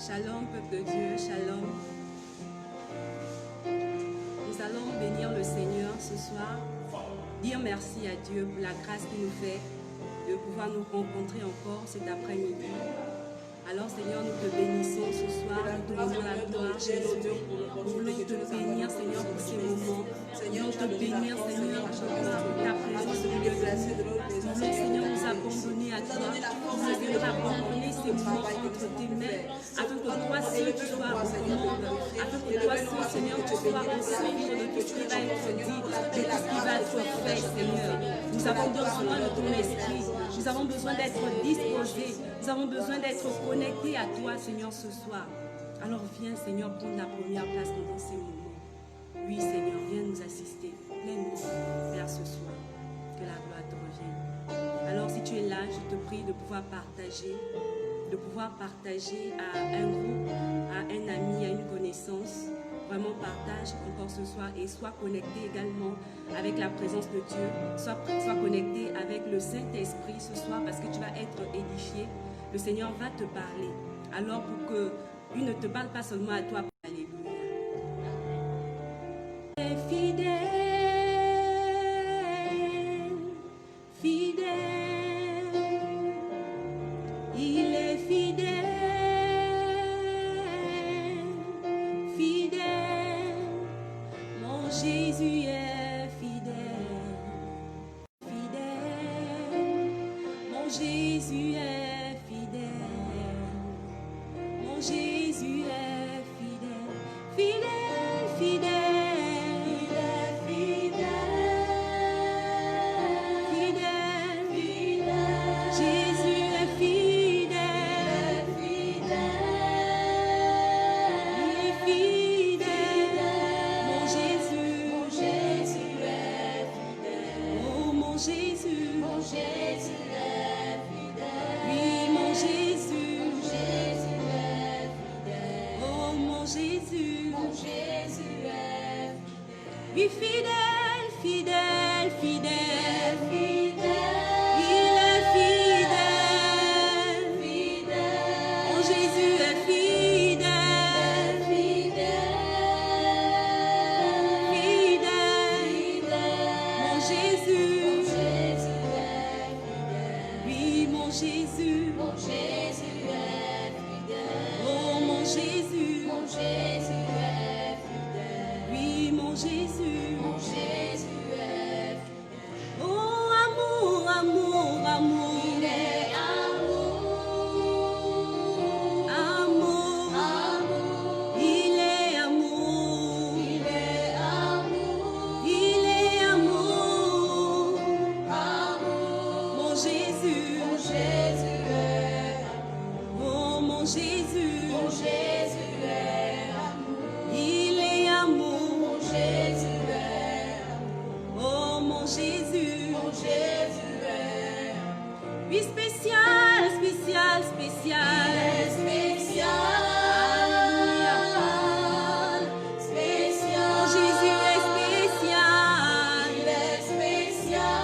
Shalom, peuple de Dieu, shalom. Nous allons bénir le Seigneur ce soir, dire merci à Dieu pour la grâce qu'il nous fait de pouvoir nous rencontrer encore cet après-midi. Alors Seigneur, nous te bénissons ce soir, nous te rendons la gloire, Jésus. Nous voulons te bénir, Seigneur, pour ces moments. Nous voulons te bénir, Seigneur, pour ta présence de Dieu. Nous voulons, Seigneur, nous abandonner à toi. Nous voulons, Seigneur, abandonner ces moments entre tes mains, afin que toi seul tu sois au commande, afin que toi seul, Seigneur, tu sois au centre de tout ce qui va être dit, de tout ce qui va être fait, Seigneur. Nous avons besoin de ton esprit. Nous avons besoin d'être disposés. Nous avons besoin d'être connectés à toi, Seigneur, ce soir. Alors viens, Seigneur, prendre la première place dans ces moments. Oui, Seigneur, viens nous assister pleinement vers ce soir. Que la gloire te revienne. Alors, si tu es là, je te prie de pouvoir partager à un groupe, à un ami, à une connaissance. Vraiment partage encore ce soir et sois connecté également avec la présence de Dieu. Sois connecté avec le Saint-Esprit ce soir parce que tu vas être édifié. Le Seigneur va te parler. Alors pour qu'il ne te parle pas seulement à toi. Alléluia. Fidèle, fidèle, il est fidèle. Jésus est fidèle, fidèle, mon Jésus est fidèle, mon Jésus est fidèle, fidèle, fidèle, il est fidèle, fidèle, fidèle, Jésus est fidèle, fidèle, il est fidèle. Jésus, mon Jésus est fidèle. Oui, mon Jésus, est fidèle. Oh, mon Jésus, est fidèle. Oui, fidèle, fidèle, fidèle, fidèle. Il est fidèle, fidèle. Mon Jésus est fidèle, fidèle, fidèle, mon Jésus. Jésus, mon Jésus est fidèle. Oh mon Jésus, est fidèle. Oui, mon Jésus, est fidèle. Oh amour, amour, amour. Il est amour, amour, amour. Il est amour, il est amour, il est amour, amour. Mon Jésus. Jésus est amour. Oh mon Jésus, est amour. Il est amour. Mon Jésus est amour. Oh mon Jésus, est amour. Oui, spécial, spécial, spécial. Il est spécial. Spécial. Mon Jésus est spécial. Il est spécial.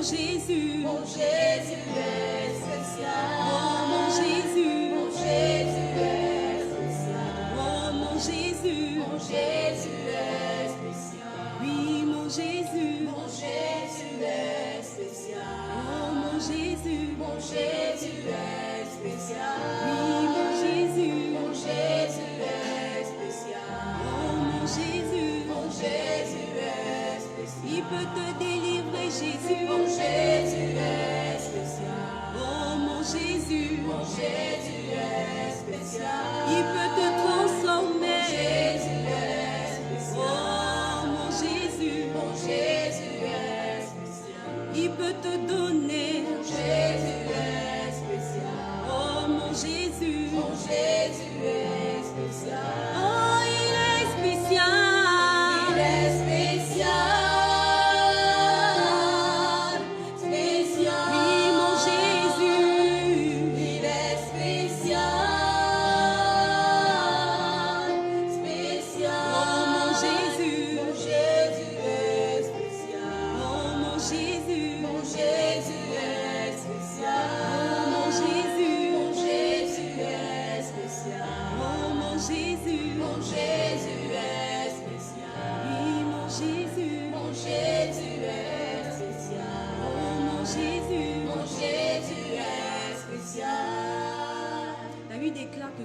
Jésus, mon Jésus est spécial. Oh mon Jésus, est spécial. Oh mon Jésus, est spécial. Oui, mon Jésus, est spécial. Oh mon Jésus, est spécial. Oui, mon Jésus, est spécial. Oh mon Jésus, est spécial. Il peut te délivrer, Jésus. Mon Jésus est spécial.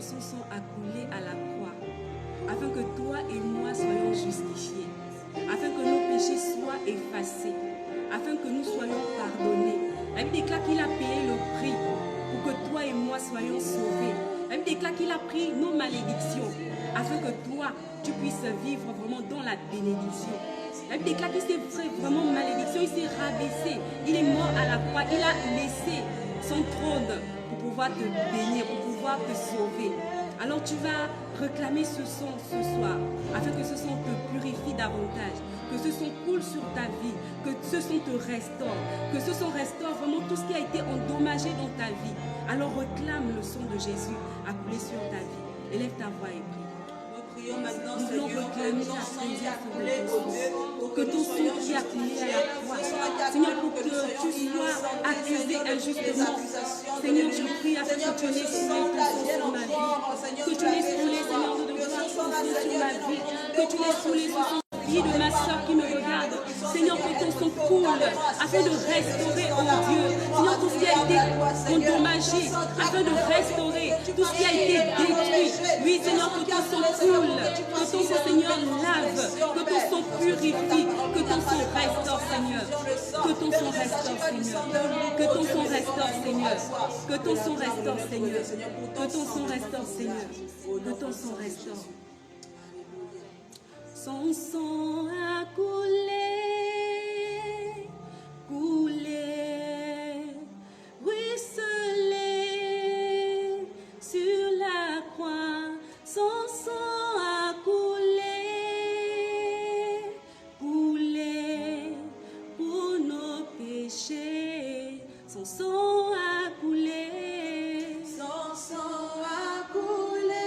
son sang a coulé à la croix, afin que toi et moi soyons justifiés, afin que nos péchés soient effacés, afin que nous soyons pardonnés. La Bible déclare qu'il a payé le prix pour que toi et moi soyons sauvés. La Bible déclare qu'il a pris nos malédictions, afin que toi, tu puisses vivre vraiment dans la bénédiction. La Bible déclare qu'il s'est vraiment malédiction, il s'est rabaissé, il est mort à la croix, il a laissé son trône pour pouvoir te bénir, pour pouvoir te sauver. Alors tu vas réclamer ce sang ce soir, afin que ce sang te purifie davantage, que ce sang coule sur ta vie, que ce sang te restaure, que ce sang restaure vraiment tout ce qui a été endommagé dans ta vie. Alors réclame le sang de Jésus à couler sur ta vie. Élève ta voix et prie. Prions maintenant, Nous voulons Seigneur, réclamer que ton la sang qui a présence coulé de au ton Dieu, sang, que ton sang qui a coulé à la croix, Seigneur, pour que tu sois accusé injustement. Seigneur, je prie afin que tu laisses couler ton sang sur ma vie, que tu laisses couler, Seigneur, de gloire, ton sang sur ma vie, que tu laisses couler ce sang de ma soeur qui me regarde. Seigneur, que ton sang coule afin de restaurer, oh Dieu, Seigneur, tout ce qui a été endommagé, afin de restaurer tout ce qui a été détruit. Oui, Seigneur, que ton sang coule, que ton sang, Seigneur, lave, que ton sang purifie, que ton sang restaure, Seigneur. Que ton sang restaure, Seigneur. Que ton sang restaure, Seigneur. Que ton sang restaure, Seigneur. Que ton sang restaure, Seigneur. Que ton sang restaure. Son sang a coulé, coulé, ruisselé sur la croix. Son sang a coulé, coulé pour nos péchés. Son sang a coulé, son sang a coulé.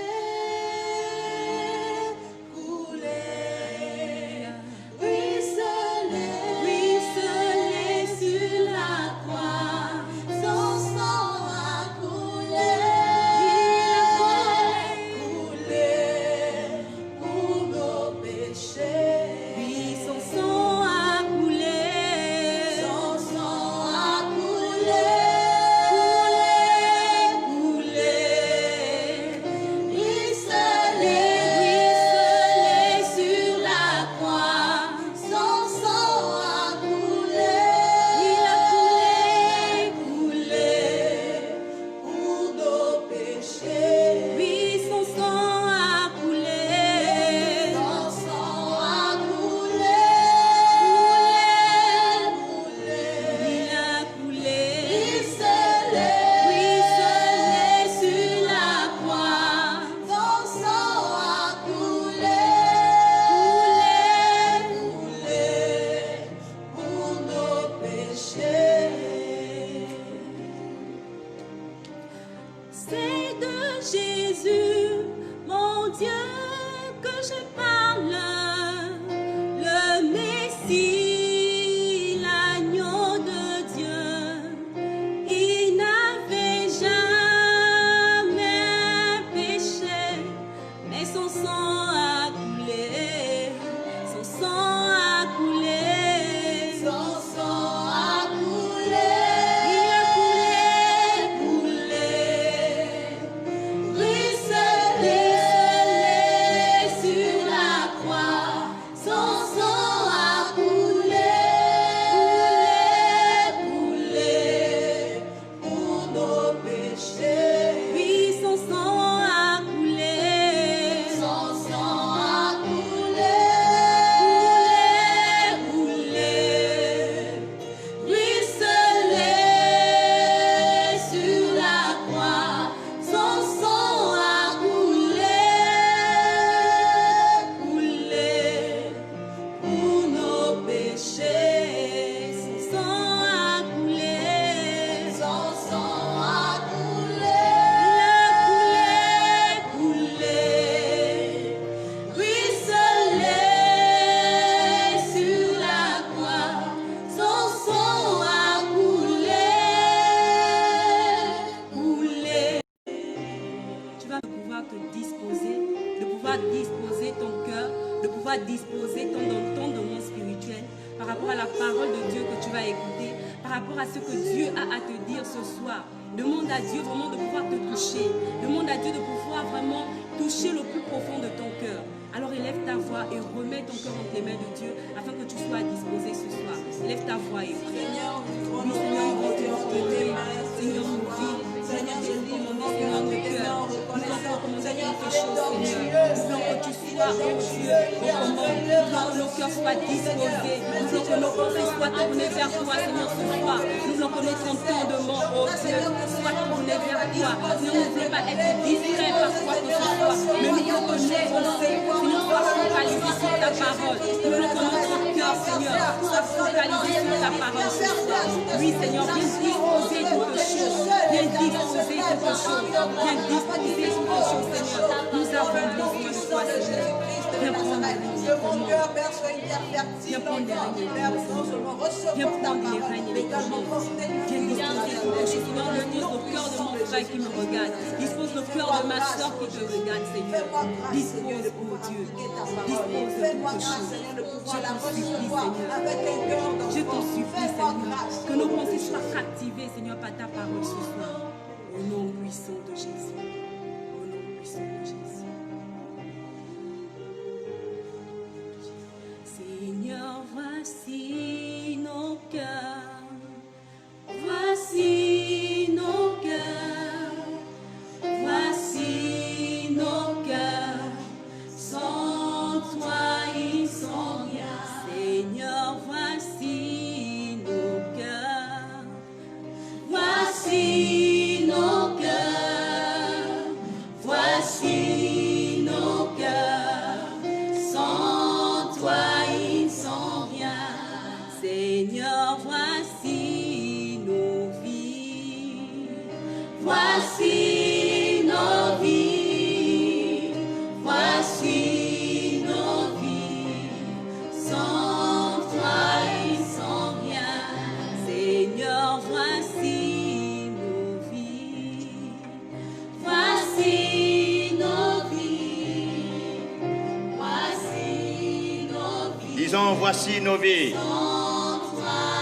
rapport à ce que Dieu a à te dire ce soir. Demande à Dieu vraiment de pouvoir te toucher. Demande à Dieu de pouvoir vraiment toucher le plus profond de ton cœur. Alors élève ta voix et remets ton cœur entre les mains de Dieu afin que tu sois disposé ce soir. Élève ta voix et prie. Seigneur, Oui, Seigneur, nous te recommander. Seigneur, nous vit. Seigneur, tu nous recommandes, Seigneur, nos cœurs. Nous voulons te recommander quelque chose, Seigneur. Nous voulons que tu sois, oh Dieu, aux commandes. Nous voulons que nos cœurs soient disposés. Nous voulons que nos pensées soient tournées vers toi, Seigneur, ce soir. Nous voulons que notre entendement, oh Dieu, soit tourné vers toi. Nous ne voulons pas être distraits par quoi que ce soit, mais nous voulons que nos pensées, Seigneur, soient focalisées sur ta parole. Nous voulons que notre cœur, Seigneur, soit focalisé sur ta parole ce soir. Oui, Seigneur, viens disposer quelque chose. Viens disposer quelque chose. Viens disposer quelque chose, Seigneur. Nous avons besoin de toi, Seigneur. Viens prendre les règnes. Viens prendre les règnes. Viens prendre les règnes et les commandes. Viens disposer quelque chose. Seigneur, dispose le cœur de mon frère qui me regarde. Dispose le cœur de ma soeur qui te regarde, Seigneur. Dispose, oh Dieu. Dispose de quelque chose. Je t'en supplie, Seigneur. Que nos pensées soient captivées, Seigneur, par ta parole ce soir. Au nom puissant de Jésus. Au nom puissant de Jésus. Seigneur, voici nos cœurs. Voici nos cœurs. Voici nos cœurs. Sans toi, ils sont rien. Seigneur, voici nos cœurs. Voici nos cœurs. Voici nos cœurs. Sans toi, ils sont rien. Seigneur, voici nos vies. Voici nos vies. Voici nos vies. Sans toi, ils sont rien. Seigneur, voici nos vies. Voici nos vies. Voici nos vies. Disons, voici nos vies.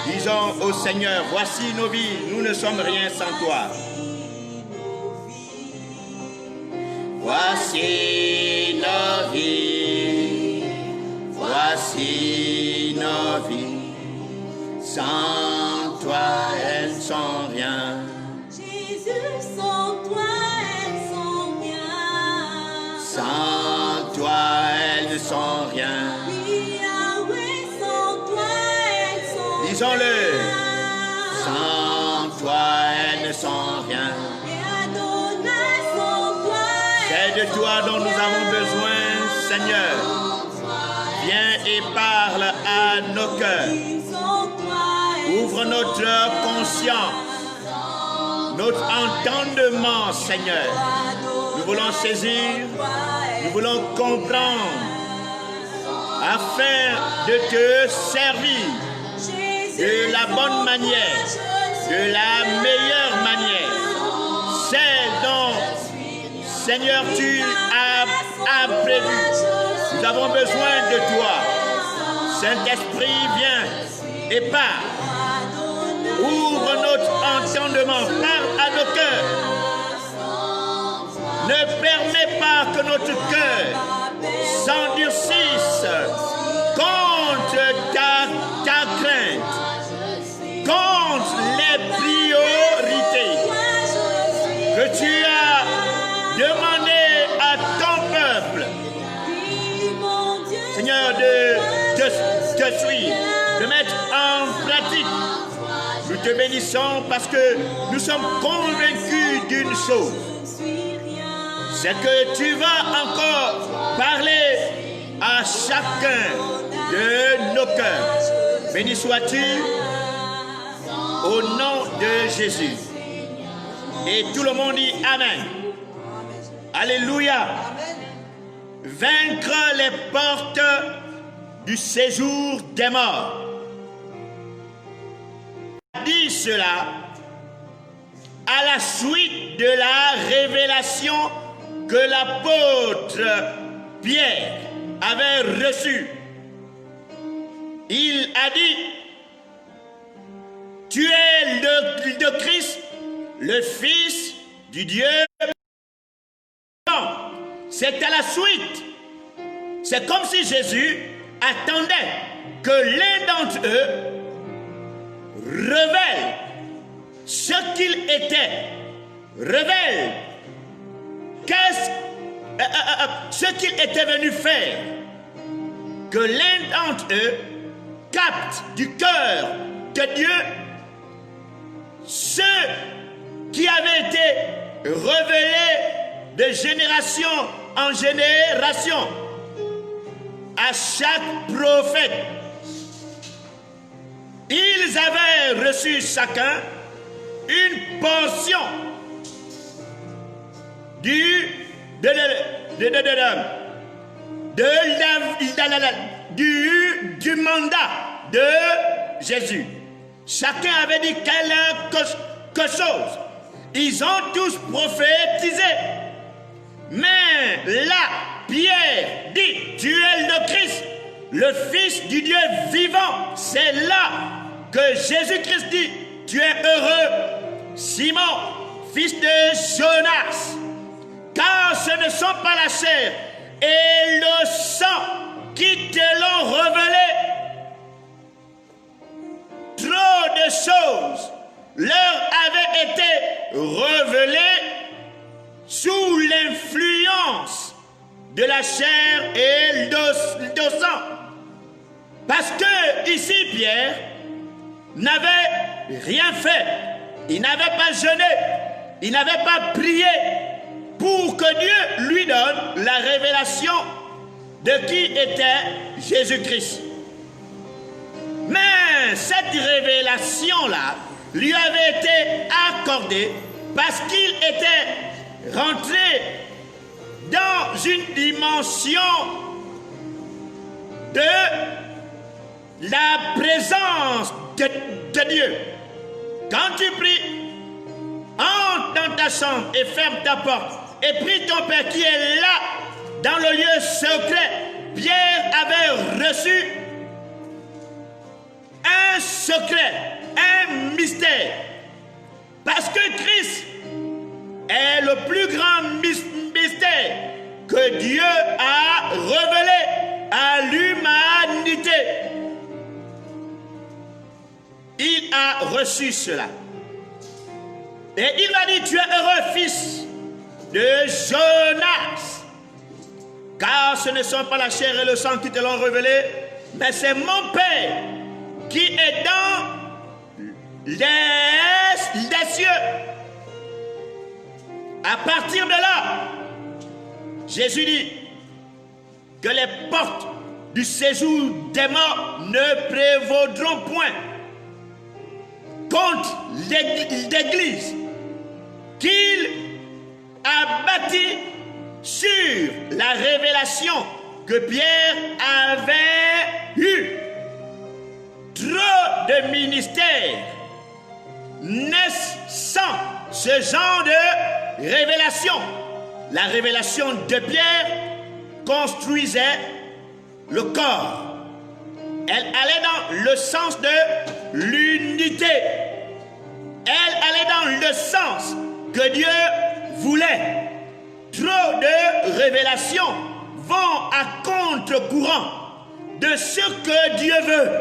Disons au Seigneur, voici nos vies. Nous ne sommes rien sans toi. Voici nos vies. Voici nos vies. Sans toi, elles sont rien. Jésus, sans toi, elles sont rien. Sans toi, elles ne sont rien. Oui, Yahweh, sans toi, elles sont rien. Disons-le. Sans toi, elles ne sont rien. Et Adonai, sans toi, C'est de toi dont nous avons besoin, Seigneur. Viens et parle à nos cœurs. Ouvre notre conscience, notre entendement, Seigneur. Nous voulons saisir, nous voulons comprendre, afin de te servir de la bonne manière, de la meilleure manière. Celle dont, Seigneur, tu as prévu. Nous avons besoin de toi. Saint-Esprit, viens et parle. Ouvre notre entendement, parle à nos cœurs. Ne permets pas que notre cœur s'endurcisse contre ta crainte, contre les priorités que tu as demandé à ton peuple, Seigneur, de suivre, de mettre en pratique. Nous te bénissons parce que nous sommes convaincus d'une chose, c'est que tu vas encore parler à chacun de nos cœurs. Béni sois-tu au nom de Jésus. Et tout le monde dit Amen. Alléluia. Vaincre les portes du séjour des morts. Dit cela à la suite de la révélation que l'apôtre Pierre avait reçue. Il a dit: tu es le Christ, le Fils du Dieu. C'est à la suite. C'est comme si Jésus attendait que l'un d'entre eux révèle ce qu'il était, révèle ce qu'il était venu faire, que l'un d'entre eux capte du cœur de Dieu ce qui avait été révélé de génération en génération à chaque prophète. Ils avaient reçu chacun une portion du mandat de Jésus. Chacun avait dit quelque chose. Ils ont tous prophétisé. Mais là, Pierre dit, tu es le Christ, le Fils du Dieu vivant. C'est là que Jésus-Christ dit, tu es heureux, Simon, fils de Jonas, car ce ne sont pas la chair et le sang qui te l'ont révélé. Trop de choses leur avaient été révélées sous l'influence de la chair et du sang. Parce que ici Pierre n'avait rien fait, il n'avait pas jeûné, il n'avait pas prié pour que Dieu lui donne la révélation de qui était Jésus-Christ. Mais cette révélation-là lui avait été accordée parce qu'il était rentré dans une dimension de la présence de Dieu. Quand tu pries, entre dans ta chambre et ferme ta porte et prie ton Père qui est là dans le lieu secret. Pierre avait reçu un secret, un mystère, parce que Christ est le plus grand mystère que Dieu a révélé à l'humanité. Il a reçu cela. Et il m'a dit, tu es heureux, fils de Jonas, car ce ne sont pas la chair et le sang qui te l'ont révélé, mais c'est mon Père qui est dans les cieux. À partir de là, Jésus dit que les portes du séjour des morts ne prévaudront point contre l'Église qu'il a bâtie sur la révélation que Pierre avait eue. Trop de ministères naissent sans ce genre de révélation. La révélation de Pierre construisait le corps. Elle allait dans le sens de l'unité. Elle allait dans le sens que Dieu voulait. Trop de révélations vont à contre-courant de ce que Dieu veut.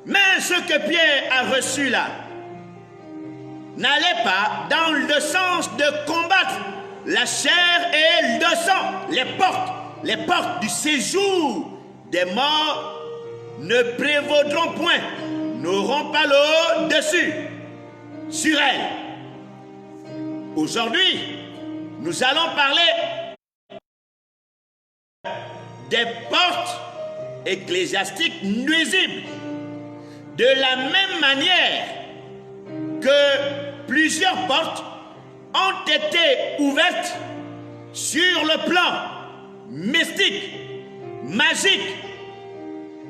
Mais ce que Pierre a reçu là n'allait pas dans le sens de combattre la chair et le sang. Les portes du séjour des morts ne prévaudront point, n'auront pas l'eau dessus, sur elles. Aujourd'hui, nous allons parler des portes ecclésiastiques nuisibles. De la même manière que plusieurs portes ont été ouvertes sur le plan mystique, magique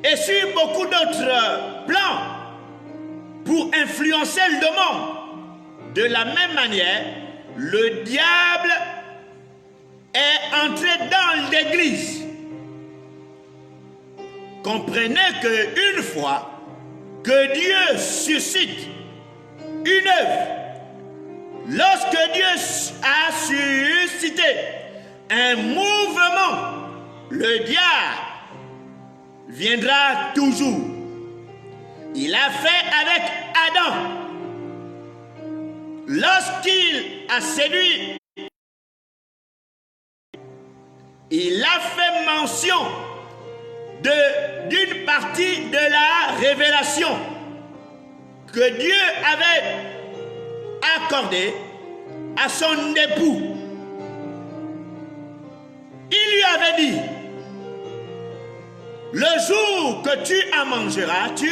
et sur beaucoup d'autres plans pour influencer le monde. De la même manière, le diable est entré dans l'Église. Comprenez qu'une fois que Dieu suscite une œuvre, lorsque Dieu a suscité un mouvement, le diable viendra toujours. Il a fait avec Adam. Lorsqu'il a séduit, il a fait mention d'une partie de la révélation que Dieu avait accordée à son époux. Il lui avait dit, le jour que tu en mangeras, tu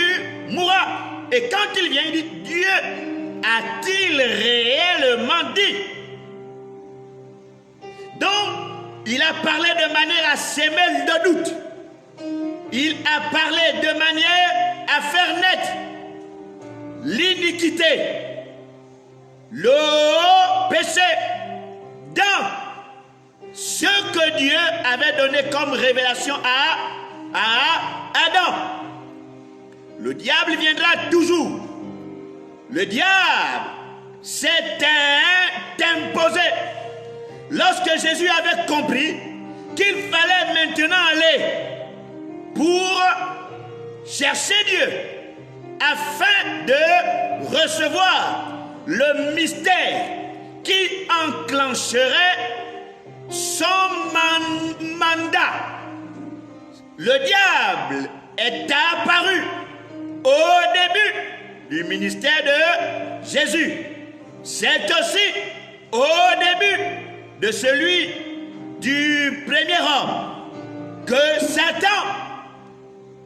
mourras. Et quand il vient, il dit, Dieu a-t-il réellement dit? Donc, il a parlé de manière à s'aimer le doute. Il a parlé de manière à faire naître l'iniquité, le péché dans ce que Dieu avait donné comme révélation à Adam. Le diable viendra toujours. Le diable s'est imposé. Lorsque Jésus avait compris qu'il fallait maintenant aller pour chercher Dieu afin de recevoir le mystère qui enclencherait son mandat, le diable est apparu au début du ministère de Jésus. C'est aussi au début de celui du premier homme que Satan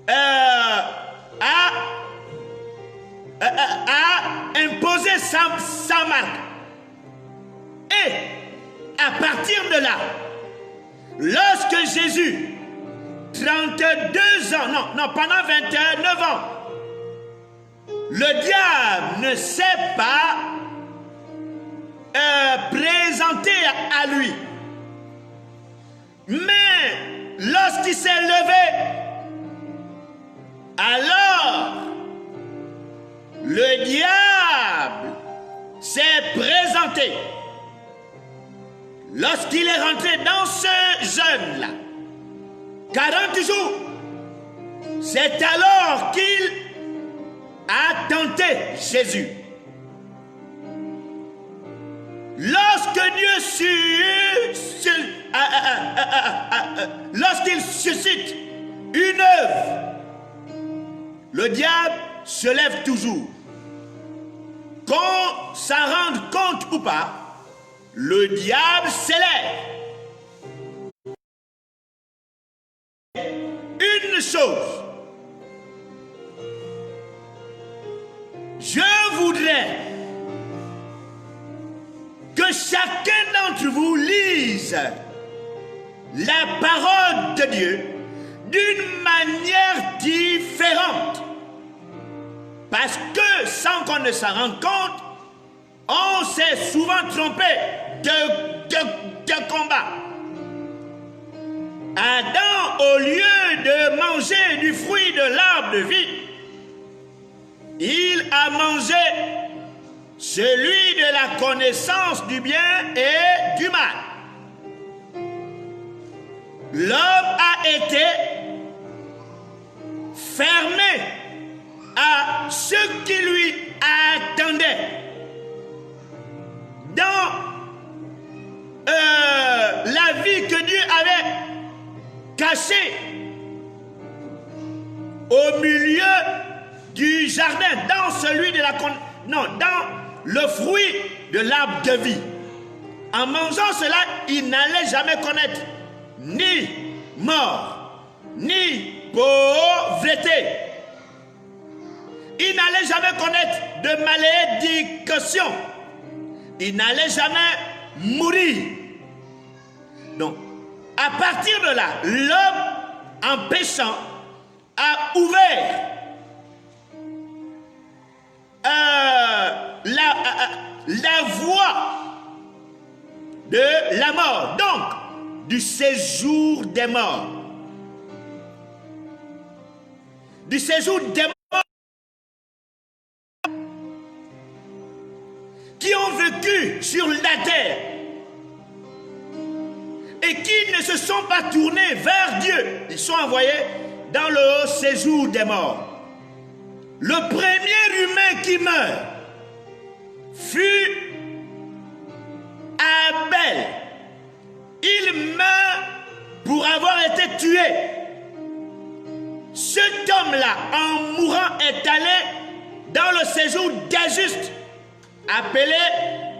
a imposé sa marque. Et à partir de là, lorsque Jésus, 32 ans, pendant 29 ans, le diable ne s'est pas présenté à lui. Mais lorsqu'il s'est levé, alors le diable s'est présenté. Lorsqu'il est rentré dans ce jeûne-là, 40 jours, c'est alors qu'il a tenté Jésus. Lorsque Dieu lorsqu'il suscite une œuvre, le diable se lève toujours. Qu'on s'en rende compte ou pas, le diable s'élève. Une chose, je voudrais que chacun d'entre vous lise la parole de Dieu d'une manière différente. Parce que sans qu'on ne s'en rende compte, on s'est souvent trompé de combat. Adam, au lieu de manger du fruit de l'arbre de vie, il a mangé celui de la connaissance du bien et du mal. L'homme a été fermé à ce qui lui attendait dans la vie que Dieu avait cachée au milieu du jardin, dans celui de la dans le fruit de l'arbre de vie. En mangeant cela, il n'allait jamais connaître ni mort, ni pauvreté. Il n'allait jamais connaître de malédiction. Il n'allait jamais mourir. Donc, à partir de là, l'homme, en péchant, a ouvert la voie de la mort, donc du séjour des morts. Du séjour des morts. qui ont vécu sur la terre et qui ne se sont pas tournés vers Dieu. Ils sont envoyés dans le séjour des morts. Le premier humain qui meurt fut Abel. Il meurt pour avoir été tué. Cet homme-là, en mourant, est allé dans le séjour des justes, appelé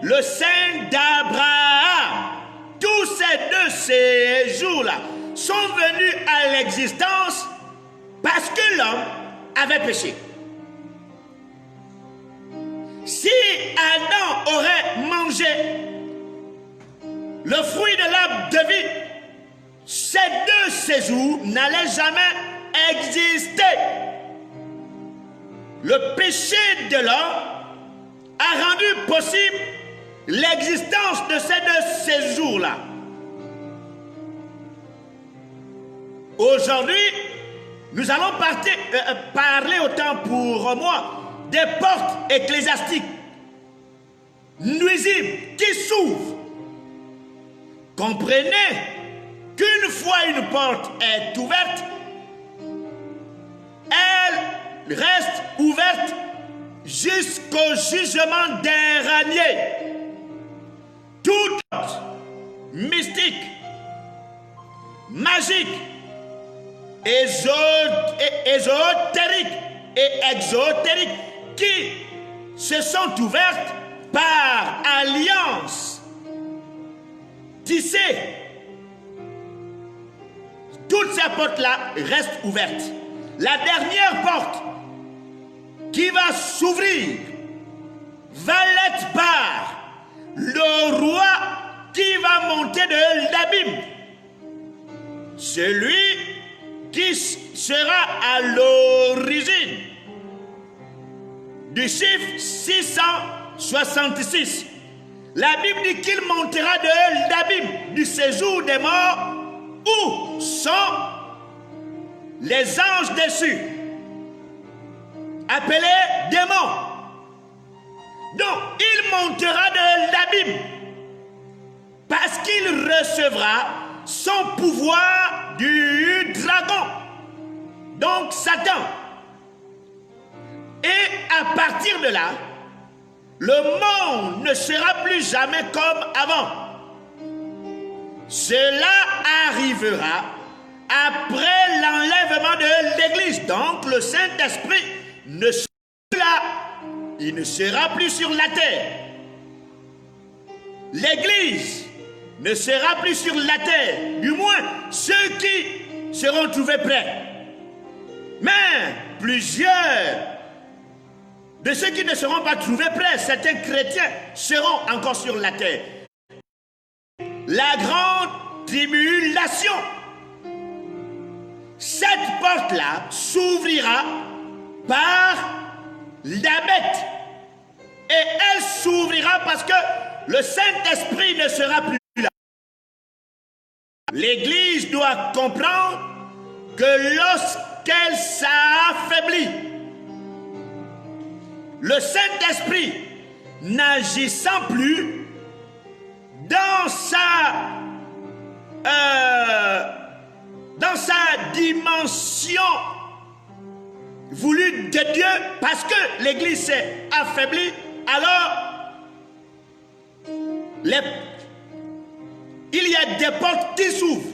le Saint d'Abraham. Tous ces deux séjours-là sont venus à l'existence parce que l'homme avait péché. Si Adam aurait mangé le fruit de l'arbre de vie, ces deux séjours n'allaient jamais exister. Le péché de l'homme a rendu possible l'existence de ces deux séjours-là. Aujourd'hui, nous allons parler autant pour moi des portes ecclésiastiques nuisibles qui s'ouvrent. Comprenez qu'une fois une porte est ouverte, elle reste ouverte jusqu'au jugement dernier. Toute mystique, magique, ésotérique et exotérique qui se sont ouvertes par alliance tissée. Toutes ces portes-là restent ouvertes. La dernière porte qui va s'ouvrir va l'être par le roi qui va monter de l'abîme. Celui qui sera à l'origine du chiffre 666. La Bible dit qu'il montera de l'abîme du séjour des morts où sont les anges déçus, appelés démons. Donc, il montera de l'abîme parce qu'il recevra son pouvoir du dragon, donc Satan. Et à partir de là, le monde ne sera plus jamais comme avant. Cela arrivera après l'enlèvement de l'Église. Donc le Saint-Esprit ne sera plus là. Il ne sera plus sur la terre. L'Église ne sera plus sur la terre. Du moins, ceux qui seront trouvés prêts. Mais plusieurs de ceux qui ne seront pas trouvés prêts, certains chrétiens seront encore sur la terre. La grande tribulation. Cette porte-là s'ouvrira par la bête. Et elle s'ouvrira parce que le Saint-Esprit ne sera plus là. L'Église doit comprendre que lorsqu'elle s'affaiblit, le Saint-Esprit n'agissant plus dans sa dimension voulue de Dieu, parce que l'Église s'est affaiblie, alors il y a des portes qui s'ouvrent.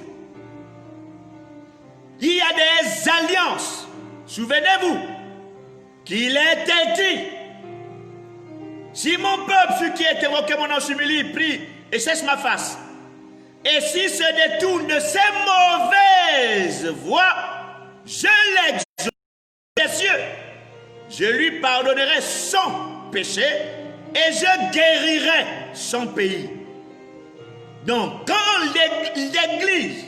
Il y a des alliances. Souvenez-vous qu'il est écrit: si mon peuple, ceux qui est évoqué mon nom, s'humilie, prie et cesse ma face, et si se détourne de ses mauvaises voies, je l'exaucerai des cieux, je lui pardonnerai son péché et je guérirai son pays. Donc, quand l'Église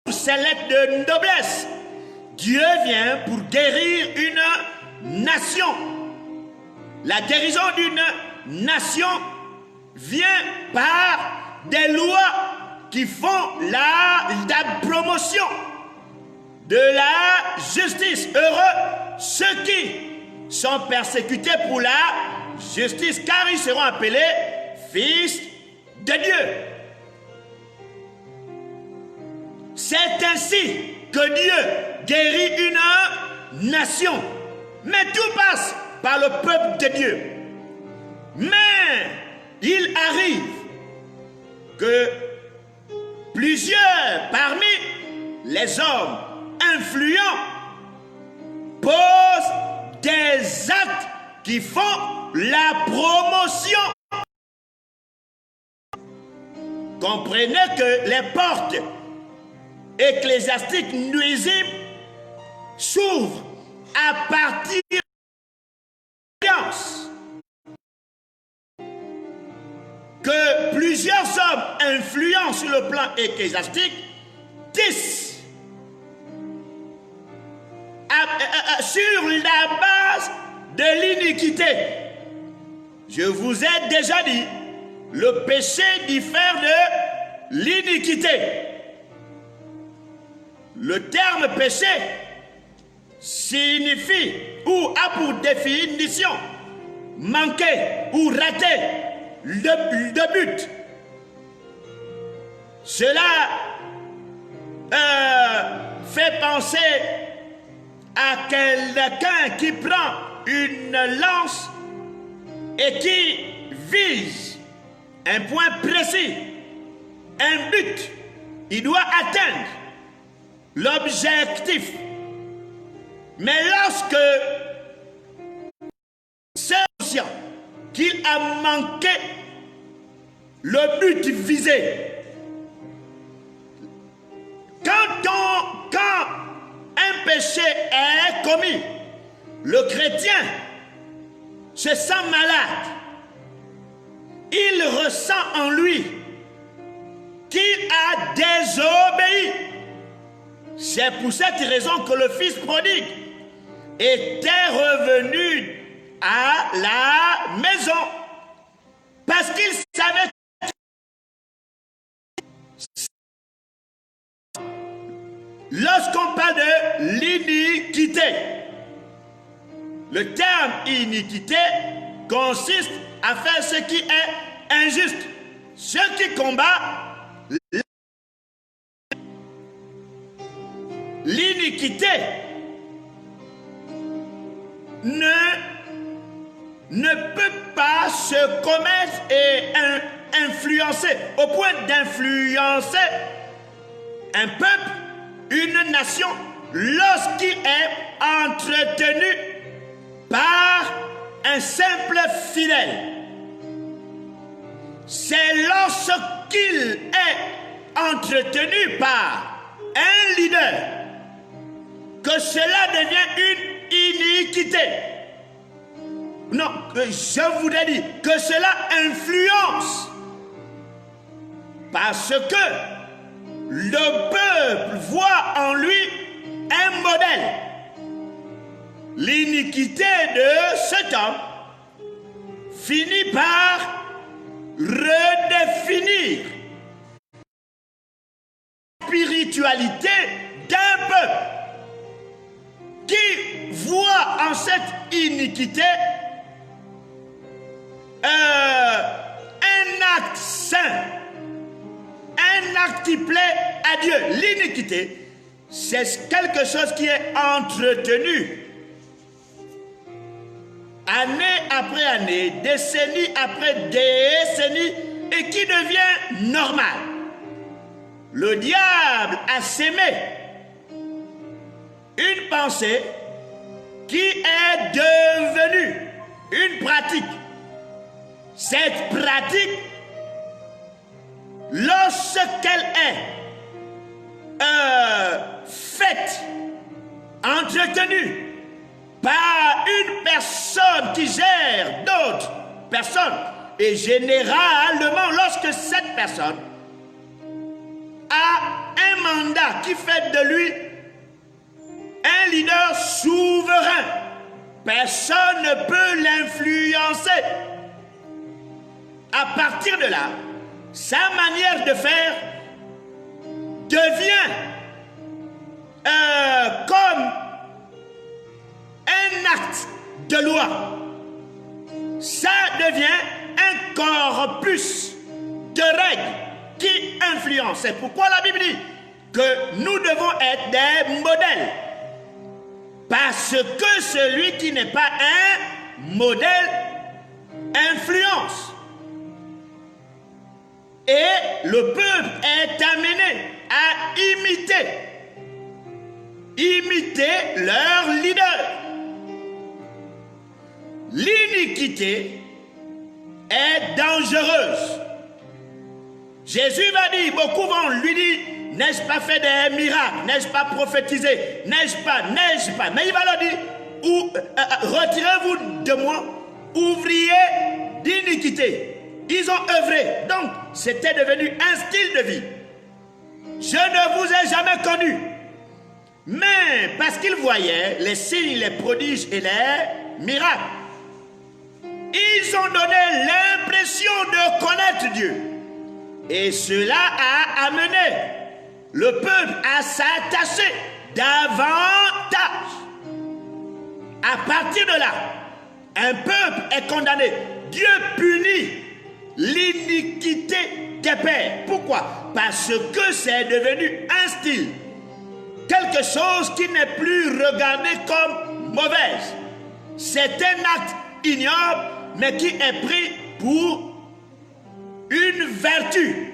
ses lettres de noblesse, Dieu vient pour guérir une nation. La guérison d'une nation vient par des lois qui font la promotion de la justice. Heureux ceux qui sont persécutés pour la justice, car ils seront appelés fils de Dieu. C'est ainsi que Dieu guérit une nation. Mais tout passe par le peuple de Dieu. Mais il arrive que plusieurs parmi les hommes influents posent des actes qui font la promotion. Comprenez que les portes ecclésiastiques nuisibles s'ouvrent à partir de l'alliance. Que plusieurs hommes influents sur le plan ecclésiastique tissent sur la base de l'iniquité. Je vous ai déjà dit, le péché diffère de l'iniquité. Le terme péché signifie ou a pour définition manquer ou rater le but. Cela fait penser à quelqu'un qui prend une lance et qui vise un point précis, un but. Il doit atteindre l'objectif. Mais lorsque c'est conscient qu'il a manqué le but visé, quand un péché est commis, le chrétien se sent malade. Il ressent en lui qu'il a désobéi. C'est pour cette raison que le fils prodigue était revenu à la maison. Parce qu'il savait. Lorsqu'on parle de l'iniquité, le terme iniquité consiste à faire ce qui est injuste, ce qui combat l'iniquité. Ne peut pas se commettre et influencer, au point d'influencer un peuple, une nation, lorsqu'il est entretenu par un simple fidèle. C'est lorsqu'il est entretenu par un leader que cela devient une iniquité. Non, je voudrais dire que cela influence. Parce que le peuple voit en lui un modèle. L'iniquité de cet homme finit par redéfinir la spiritualité d'un peuple qui voit en cette iniquité un acte saint, un acte qui plaît à Dieu. L'iniquité, c'est quelque chose qui est entretenu année après année, décennie après décennie, et qui devient normal. Le diable a sémé une pensée qui est devenue une pratique. Cette pratique, lorsqu'elle est faite, entretenue par une personne qui gère d'autres personnes, et généralement lorsque cette personne a un mandat qui fait de lui un leader souverain, personne ne peut l'influencer. À partir de là, sa manière de faire devient comme un acte de loi. ça devient un corpus de règles qui influencent. C'est pourquoi la Bible dit que nous devons être des modèles. Parce que celui qui n'est pas un modèle influence. Et le peuple est amené à imiter leur leader. L'iniquité est dangereuse. Jésus va dire, beaucoup vont lui dire, n'ai-je pas fait des miracles, n'ai-je pas prophétisé, n'ai-je pas. Mais il va leur dire, retirez-vous de moi, ouvriers d'iniquité. Ils ont œuvré, donc c'était devenu un style de vie. Je ne vous ai jamais connu. Mais parce qu'ils voyaient les signes, les prodiges et les miracles, ils ont donné l'impression de connaître Dieu. Et cela a amené le peuple à s'attacher davantage. À partir de là, un peuple est condamné. Dieu punit l'iniquité des pères. Pourquoi? Parce que c'est devenu un style. Quelque chose qui n'est plus regardé comme mauvaise. C'est un acte ignoble, mais qui est pris pour une vertu,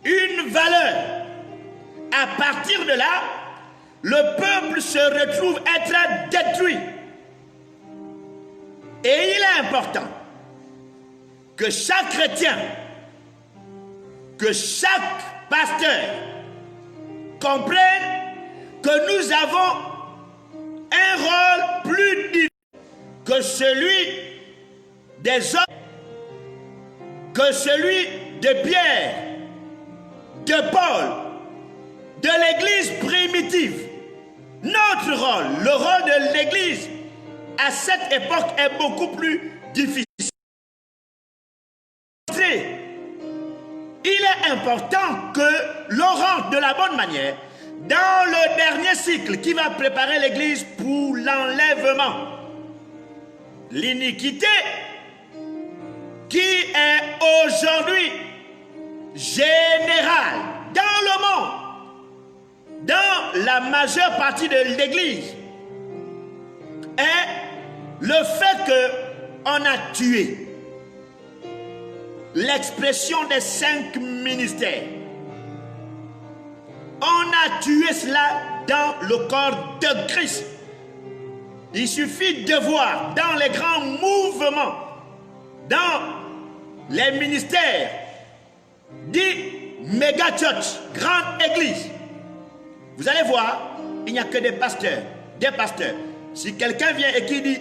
une valeur. À partir de là, le peuple se retrouve être détruit. Et il est important que chaque chrétien, que chaque pasteur comprenne que nous avons un rôle plus divin que celui des hommes, que celui de Pierre, de Paul, de l'Église primitive. Notre rôle, le rôle de l'Église, à cette époque est beaucoup plus difficile. Il est important que l'on rentre de la bonne manière dans le dernier cycle qui va préparer l'Église pour l'enlèvement. L'iniquité qui est aujourd'hui générale dans le monde, dans la majeure partie de l'Église, est le fait qu'on a tué l'expression des 5 ministères. On a tué cela dans le corps de Christ. Il suffit de voir dans les grands mouvements, dans les ministères, dit méga church, grande église. Vous allez voir, il n'y a que des pasteurs, des pasteurs. Si quelqu'un vient et qui dit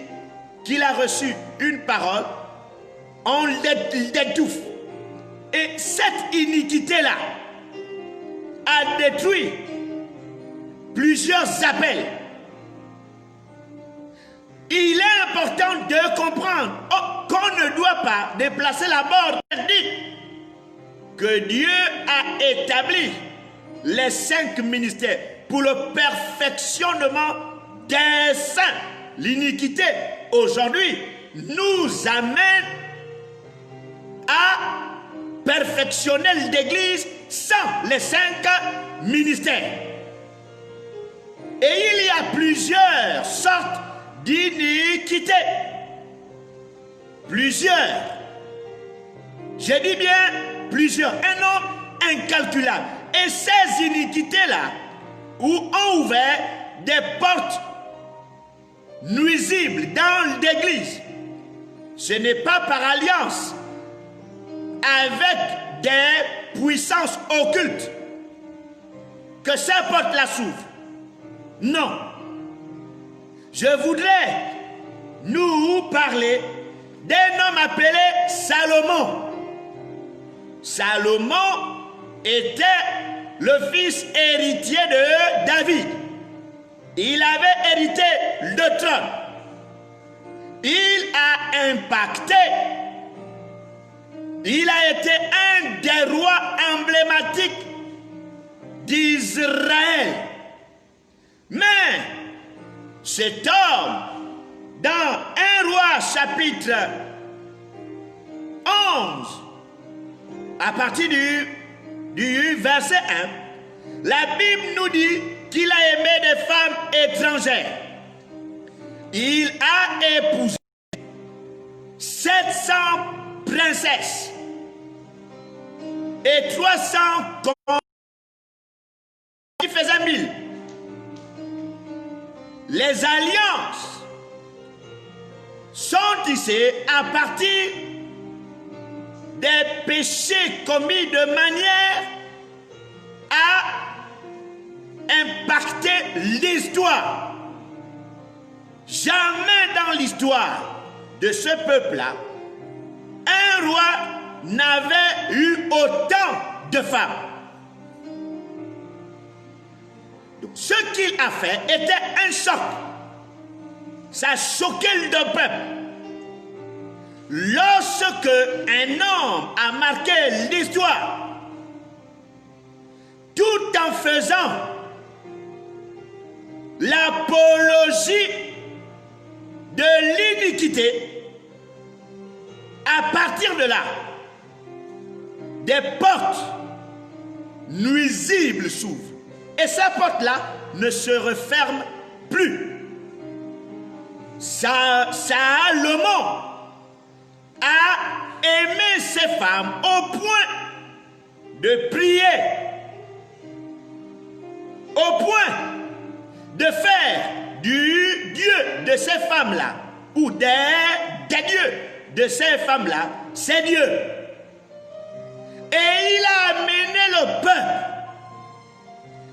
qu'il a reçu une parole, on l'étouffe. Et cette iniquité-là a détruit plusieurs appels. Il est important de comprendre qu'on ne doit pas déplacer la borne. Dit que Dieu a établi les 5 ministères pour le perfectionnement des saints. L'iniquité aujourd'hui nous amène à perfectionner l'Église sans les 5 ministères. Et il y a plusieurs sortes d'iniquité. Plusieurs. Je dis bien plusieurs. Un nombre incalculable. Et ces iniquités-là, où ont ouvert des portes nuisibles dans l'Église, ce n'est pas par alliance avec des puissances occultes que ces portes-là s'ouvrent. Non. Je voudrais nous parler d'un homme appelé Salomon. Salomon était le fils héritier de David. Il avait hérité le trône. Il a impacté. Il a été un des rois emblématiques d'Israël. Mais cet homme, dans 1 Roi chapitre 11, à partir du verset 1, la Bible nous dit qu'il a aimé des femmes étrangères. Il a épousé 700 princesses et 300 qui faisaient 1000. Les alliances sont tissées à partir des péchés commis de manière à impacter l'histoire. Jamais dans l'histoire de ce peuple-là, un roi n'avait eu autant de femmes. Donc, ce qu'il a fait était un choc. Ça choquait le peuple. Lorsque un homme a marqué l'histoire, tout en faisant l'apologie de l'iniquité, à partir de là, des portes nuisibles s'ouvrent. Et ces portes-là ne se referment plus. Salomon a aimé ces femmes au point de prier, au point de faire du Dieu de ces femmes-là, ou des dieux de ces femmes-là, ses dieux. Et il a amené le peuple,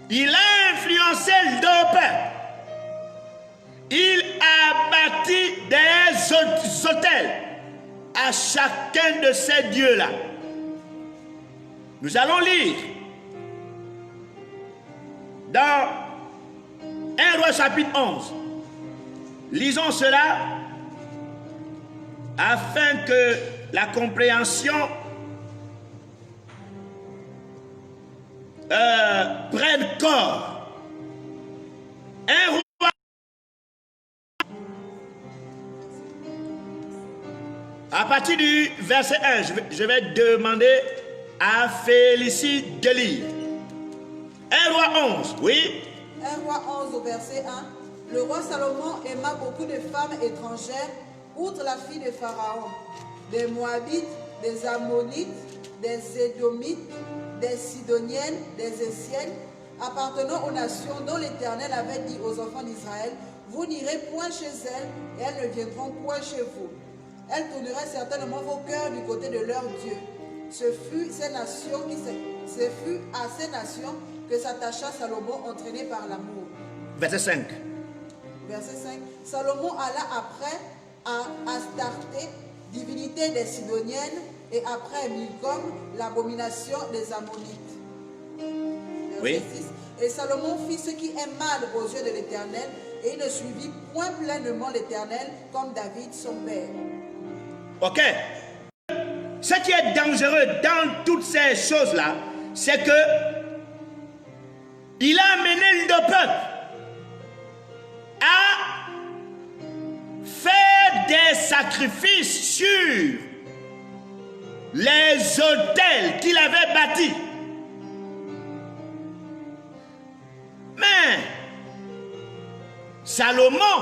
il a influencé le peuple, il a bâti des hôtels à chacun de ces dieux-là. Nous allons lire dans 1 Roi chapitre 11. Lisons cela afin que la compréhension prenne corps. 1 Roi. À partir du verset 1, je vais demander à Félicie de lire. 1 Roi 11, oui. 1 Roi 11 au verset 1. Le roi Salomon aima beaucoup de femmes étrangères, outre la fille de Pharaon, des Moabites, des Ammonites, des Édomites, des Sidoniennes, des Essiennes, appartenant aux nations dont l'Éternel avait dit aux enfants d'Israël, vous n'irez point chez elles, et elles ne viendront point chez vous. Elles tourneraient certainement vos cœurs du côté de leur Dieu. Ce fut à ces nations que s'attacha Salomon, entraîné par l'amour. Verset 5. Verset 5. Salomon alla après à Astarté, divinité des Sidoniennes, et après Milcom, l'abomination des Ammonites. Verset 6. Et Salomon fit ce qui est mal aux yeux de l'Éternel, et il ne suivit point pleinement l'Éternel comme David son père. Ok. Ce qui est dangereux dans toutes ces choses-là, c'est que il a amené le peuple à faire des sacrifices sur les autels qu'il avait bâtis. Mais Salomon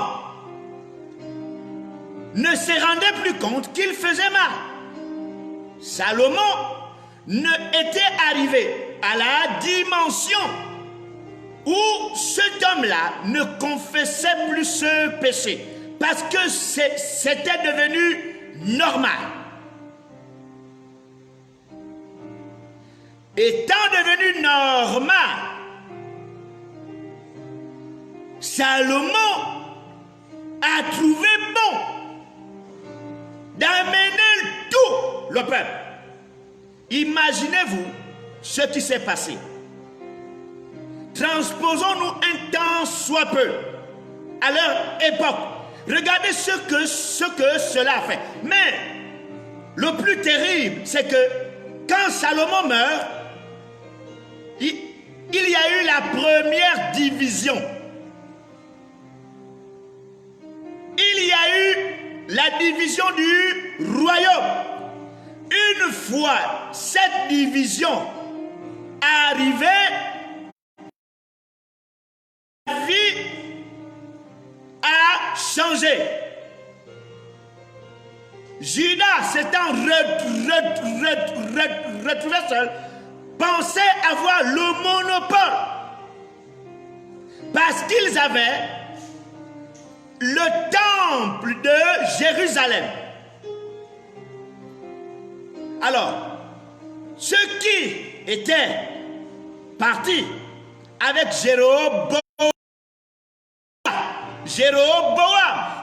ne se rendait plus compte qu'il faisait mal. Salomon était arrivé à la dimension où cet homme-là ne confessait plus ce péché parce que c'était devenu normal. Étant devenu normal, Salomon a trouvé bon d'amener tout le peuple. Imaginez-vous ce qui s'est passé. Transposons-nous un temps soit peu à leur époque. Regardez ce que cela a fait. Mais le plus terrible, c'est que quand Salomon meurt, il y a eu la première division. Il y a eu la division du royaume. fois cette division arrivait, la vie a changé. Judas s'étant retrouvé seul, pensait avoir le monopole parce qu'ils avaient le temple de Jérusalem. Alors, ceux qui étaient partis avec Jéroboam,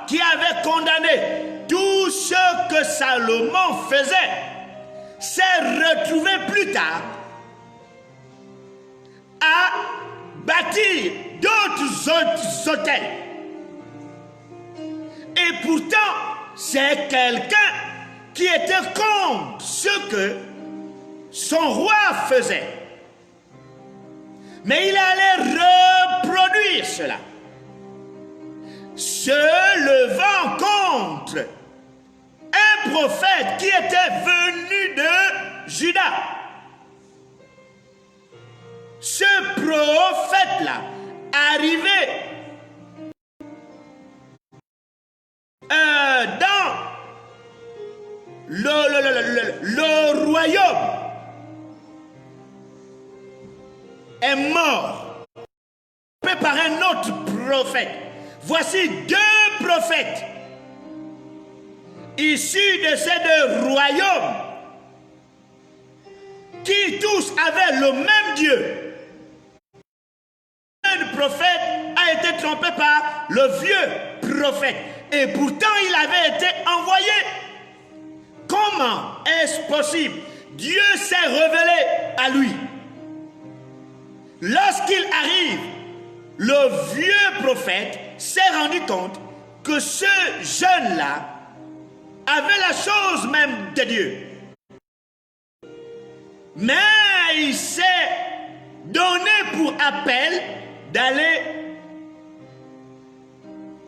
qui avait condamné tout ce que Salomon faisait, s'est retrouvé plus tard à bâtir d'autres hôtels. Et pourtant, c'est quelqu'un qui était contre ce que son roi faisait. Mais il allait reproduire cela, se levant contre un prophète qui était venu de Juda. Ce prophète-là, arrivé dans le royaume, est mort par un autre prophète. Voici deux prophètes issus de ces deux royaumes qui tous avaient le même Dieu. Un prophète a été trompé par le vieux prophète et pourtant il avait été envoyé. Comment est-ce possible? Dieu s'est révélé à lui. Lorsqu'il arrive, le vieux prophète s'est rendu compte que ce jeune-là avait la chose même de Dieu. Mais il s'est donné pour appel d'aller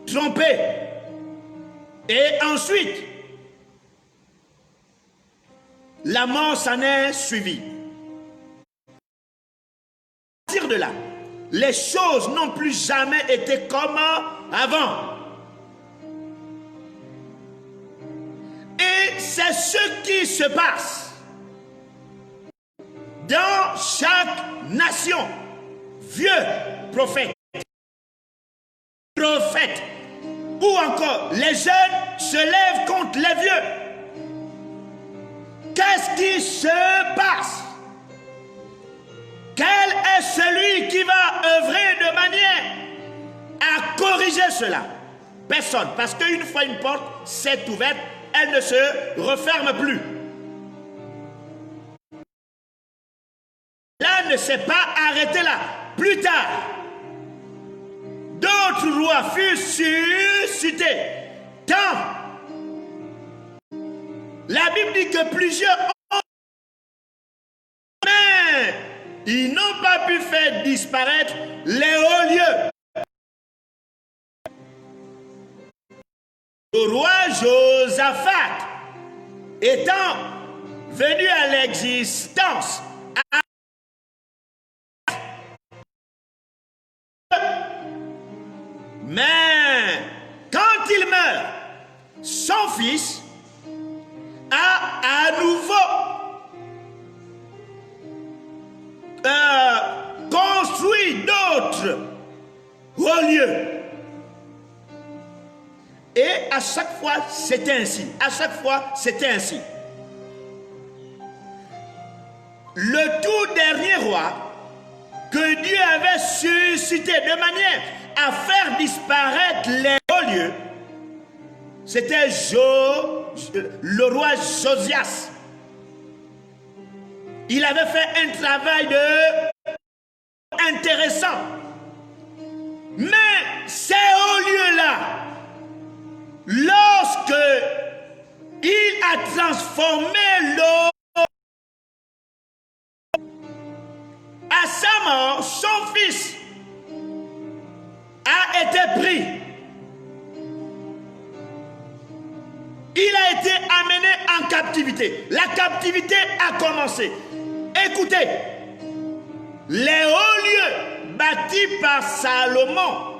tromper. Et ensuite, la mort s'en est suivie. À partir de là, les choses n'ont plus jamais été comme avant. Et c'est ce qui se passe dans chaque nation. Vieux prophète, ou encore les jeunes se lèvent contre les vieux. Qu'est-ce qui se passe? Quel est celui qui va œuvrer de manière à corriger cela? Personne, parce qu'une fois une porte s'est ouverte, elle ne se referme plus. Là ne s'est pas arrêté là. Plus tard, d'autres rois furent suscités. Tant la Bible dit que plusieurs ont, mais ils n'ont pas pu faire disparaître les hauts lieux. Le roi Josaphat étant venu à l'existence, mais quand il meurt, son fils a à nouveau construit d'autres hauts lieux. Et à chaque fois, c'était ainsi. À chaque fois, c'était ainsi. Le tout dernier roi que Dieu avait suscité de manière à faire disparaître les hauts lieux, c'était le roi Josias. Il avait fait un travail intéressant. Mais ces hauts lieux-là, lorsque il a transformé l'eau, à sa mort, son fils a été pris. Il a été amené en captivité. captivité. La captivité a commencé. Écoutez, les hauts lieux bâtis par Salomon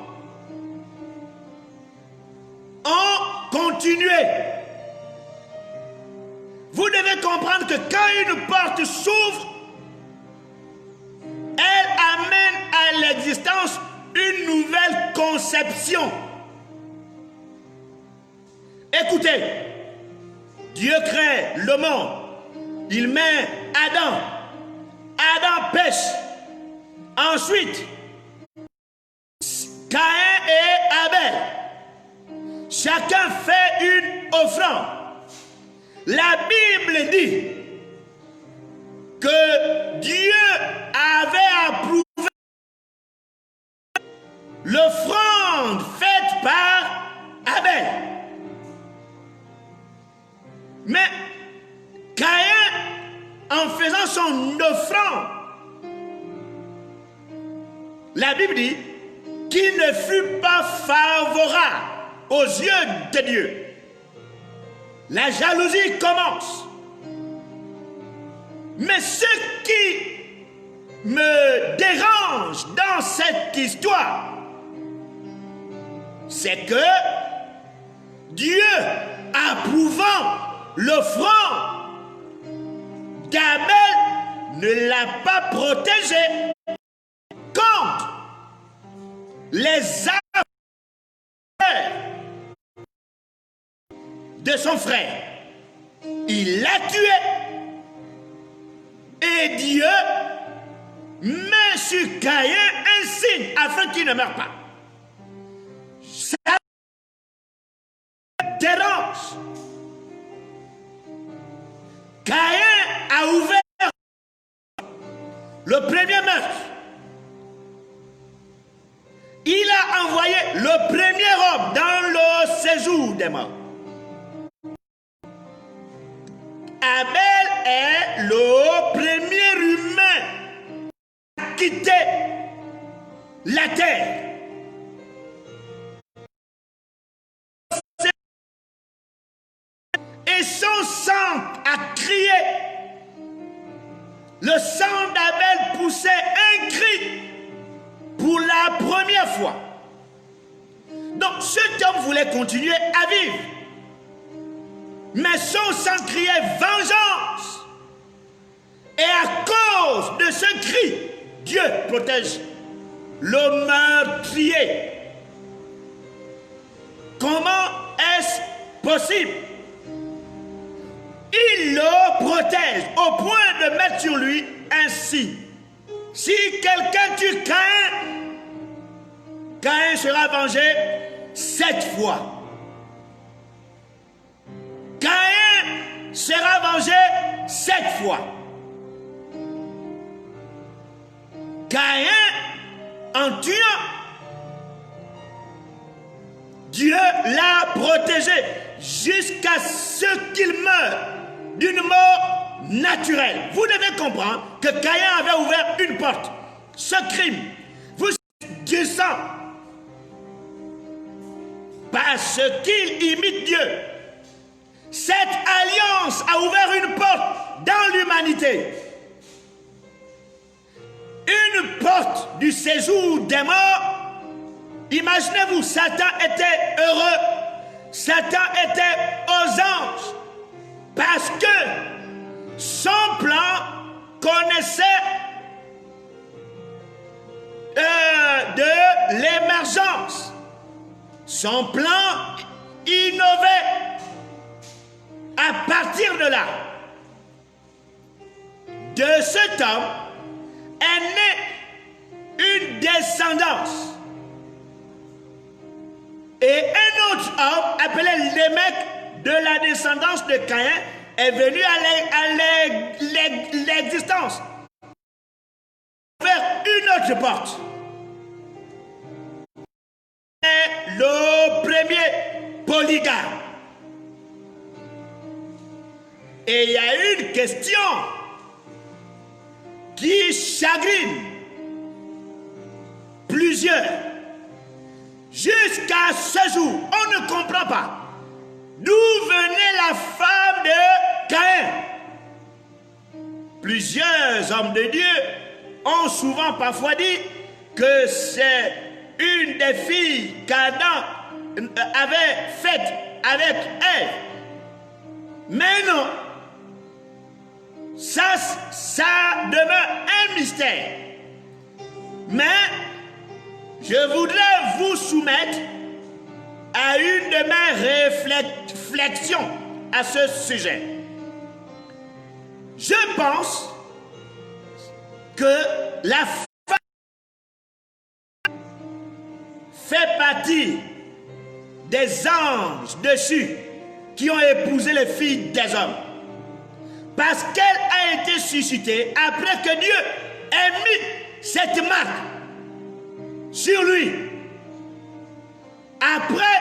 ont continué. Vous devez comprendre que quand une porte s'ouvre, elle amène à l'existence une nouvelle conception. Écoutez, Dieu crée le monde. Il met Adam. Adam pêche. Ensuite, Caïn et Abel. Chacun fait une offrande. La Bible dit que Dieu avait approuvé l'offrande faite par Abel. Mais Caïn, en faisant son offrande, la Bible dit qu'il ne fut pas favorable aux yeux de Dieu. La jalousie commence. Mais ce qui me dérange dans cette histoire, c'est que Dieu, approuvant l'offrande d'Abel, ne l'a pas protégé contre les affaires de son frère. Il l'a tué. Et Dieu met sur Caïn un signe afin qu'il ne meure pas. Ça dérange. Caïn a ouvert le premier meurtre. Il a envoyé le premier homme dans le séjour des morts. Abel est le premier humain à quitter la terre. Et son sang a crié. Le sang d'Abel poussait un cri pour la première fois. Donc cet homme voulait continuer à vivre. Mais son sang criait vengeance. Et à cause de ce cri, Dieu protège le meurtrier. Comment est-ce possible? Il le protège au point de mettre sur lui un signe. Si quelqu'un tue Caïn, Caïn sera vengé 7 fois. Caïn sera vengé 7 fois. Caïn, en tuant, Dieu l'a protégé jusqu'à ce qu'il meure d'une mort naturelle. Vous devez comprendre que Caïn avait ouvert une porte. Ce crime, vous du sang, parce qu'il imite Dieu. Cette alliance a ouvert une porte dans l'humanité. Une porte du séjour des morts. Imaginez-vous, Satan était heureux. Satan était aux anges. Parce que son plan connaissait de l'émergence. Son plan innovait. À partir de là, de cet homme est née une descendance. Et un autre homme, appelé Lémec, de la descendance de Caïn, est venu à l'existence. Vers une autre porte. Et le premier polygame. Et il y a une question qui chagrine plusieurs. Jusqu'à ce jour, on ne comprend pas d'où venait la femme de Caïn. plusieurs hommes de Dieu ont souvent parfois dit que c'est une des filles qu'Adam avait faites avec Ève. Mais non, ça demeure un mystère. Mais je voudrais vous soumettre à une de mes réflexions à ce sujet. Je pense que la femme fait partie des anges dessus qui ont épousé les filles des hommes. Parce qu'elle a été suscitée après que Dieu ait mis cette marque sur lui. Après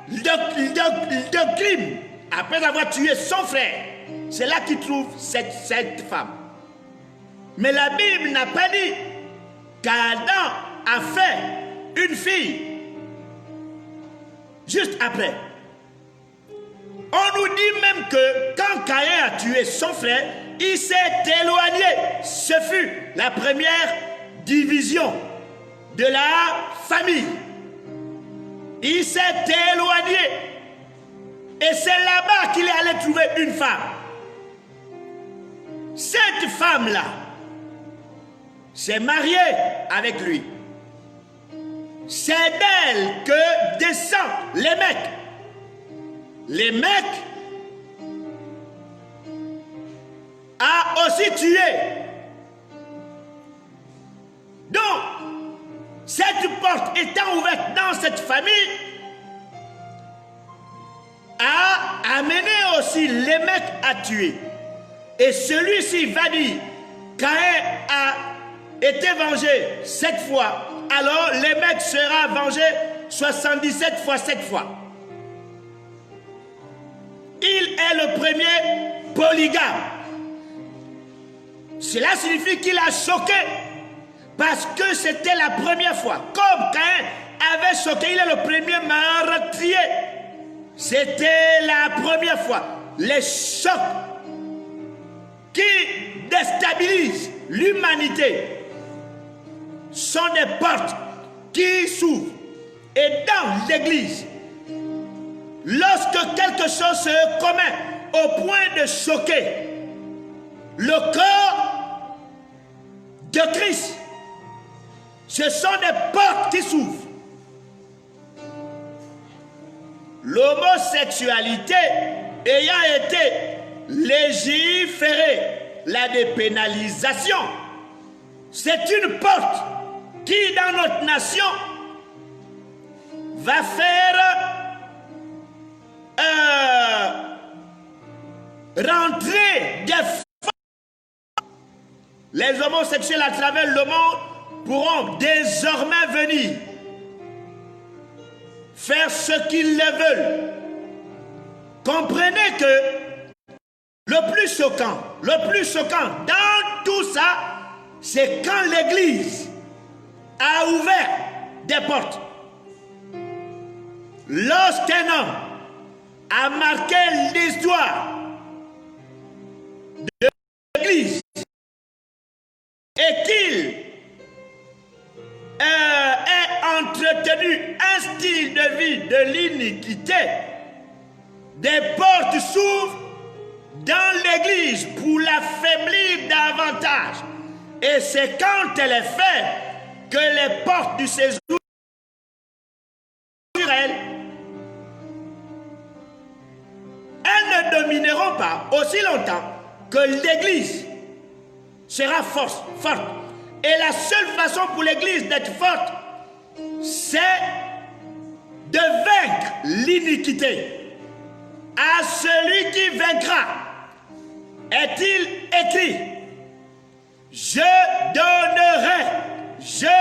le crime, après avoir tué son frère, c'est là qu'il trouve cette femme. Mais la Bible n'a pas dit qu'Adam a fait une fille juste après. On nous dit même que quand Caïn a tué son frère, il s'est éloigné. Ce fut la première division de la famille. Il s'est éloigné. Et c'est là-bas qu'il est allé trouver une femme. Cette femme-là s'est mariée avec lui. C'est d'elle que descendent les mecs. Les mecs a aussi tué. Donc, cette porte étant ouverte dans cette famille, a amené aussi les mecs à tuer. Et celui-ci va dire, Caïn a été vengé 7 fois, alors les mecs sera vengé 77 fois 7 fois. Il est le premier polygame. Cela signifie qu'il a choqué parce que c'était la première fois. Comme Caïn avait choqué, il est le premier meurtrier. C'était la première fois. Les chocs qui déstabilisent l'humanité sont des portes qui s'ouvrent. Et dans l'église, lorsque quelque chose se commet au point de choquer le corps de Christ, ce sont des portes qui s'ouvrent. L'homosexualité ayant été légiférée, la dépénalisation, c'est une porte qui dans notre nation va faire rentrer des femmes. Les homosexuels à travers le monde pourront désormais venir faire ce qu'ils le veulent. Comprenez que le plus choquant dans tout ça, c'est quand l'Église a ouvert des portes. Lorsqu'un homme a marqué l'histoire de l'Église et qu'il ait entretenu un style de vie de l'iniquité, des portes s'ouvrent dans l'Église pour l'affaiblir davantage. Et c'est quand elle est faite que les portes du séjour sur elle, elles ne domineront pas aussi longtemps que l'Église sera forte. Et la seule façon pour l'Église d'être forte, c'est de vaincre l'iniquité. À celui qui vaincra, est-il écrit, je donnerai, je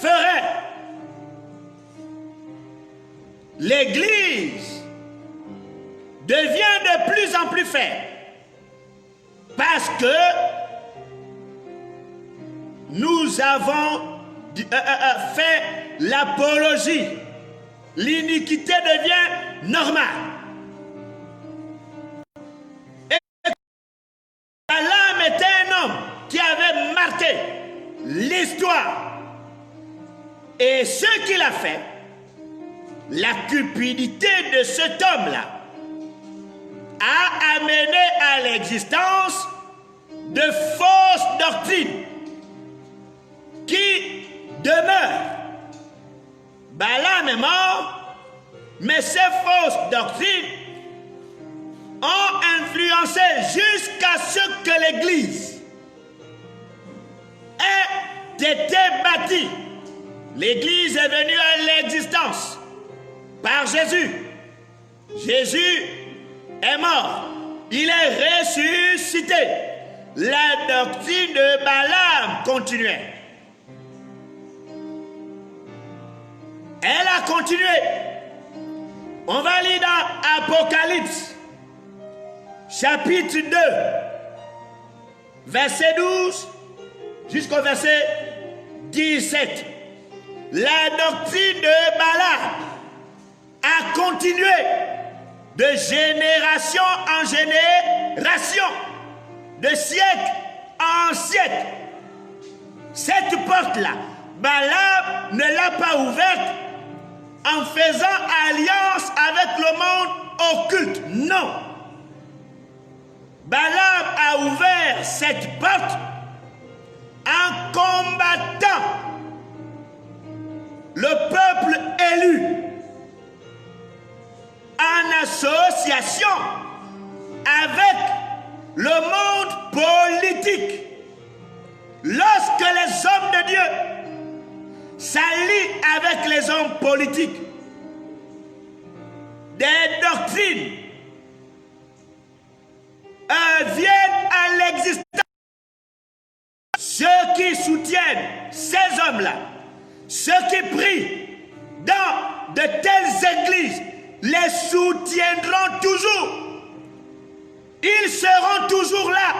ferai. L'Église devient de plus en plus faible parce que nous avons fait l'apologie. L'iniquité devient normale. Et Balaam était un l'histoire et ce qu'il a fait, la cupidité de cet homme-là a amené à l'existence de fausses doctrines qui demeurent. Balaam est mort, mais ces fausses doctrines ont influencé jusqu'à ce que l'Église ait été bâtie. L'Église est venue à l'existence par Jésus. Jésus est mort. Il est ressuscité. La doctrine de Balaam continuait. Elle a continué. On va lire dans Apocalypse, chapitre 2, verset 12 jusqu'au verset 17. La doctrine de Balaam a continué de génération en génération, de siècle en siècle. Cette porte-là, Balaam ne l'a pas ouverte en faisant alliance avec le monde occulte. Non. Balaam a ouvert cette porte en combattant le peuple élu en association avec le monde politique. Lorsque les hommes de Dieu s'allient avec les hommes politiques, des doctrines viennent à l'existence. Ceux qui soutiennent ces hommes-là, ceux qui prient dans de telles églises, les soutiendront toujours. Ils seront toujours là.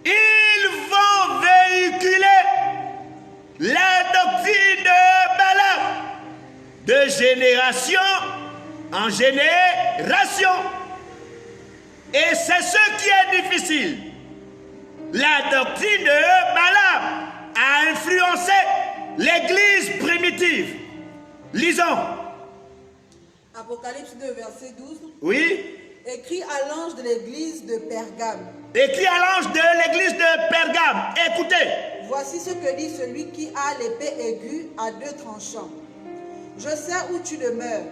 Ils vont véhiculer la doctrine de Balaam de génération en génération. Et c'est ce qui est difficile. La doctrine de Balaam a influencé l'église primitive. Lisons. Apocalypse 2, verset 12. Oui. Écrit à l'ange de l'église de Pergame. Écrit à l'ange de l'église de Pergame. Écoutez. Voici ce que dit celui qui a l'épée aiguë à deux tranchants. Je sais où tu demeures.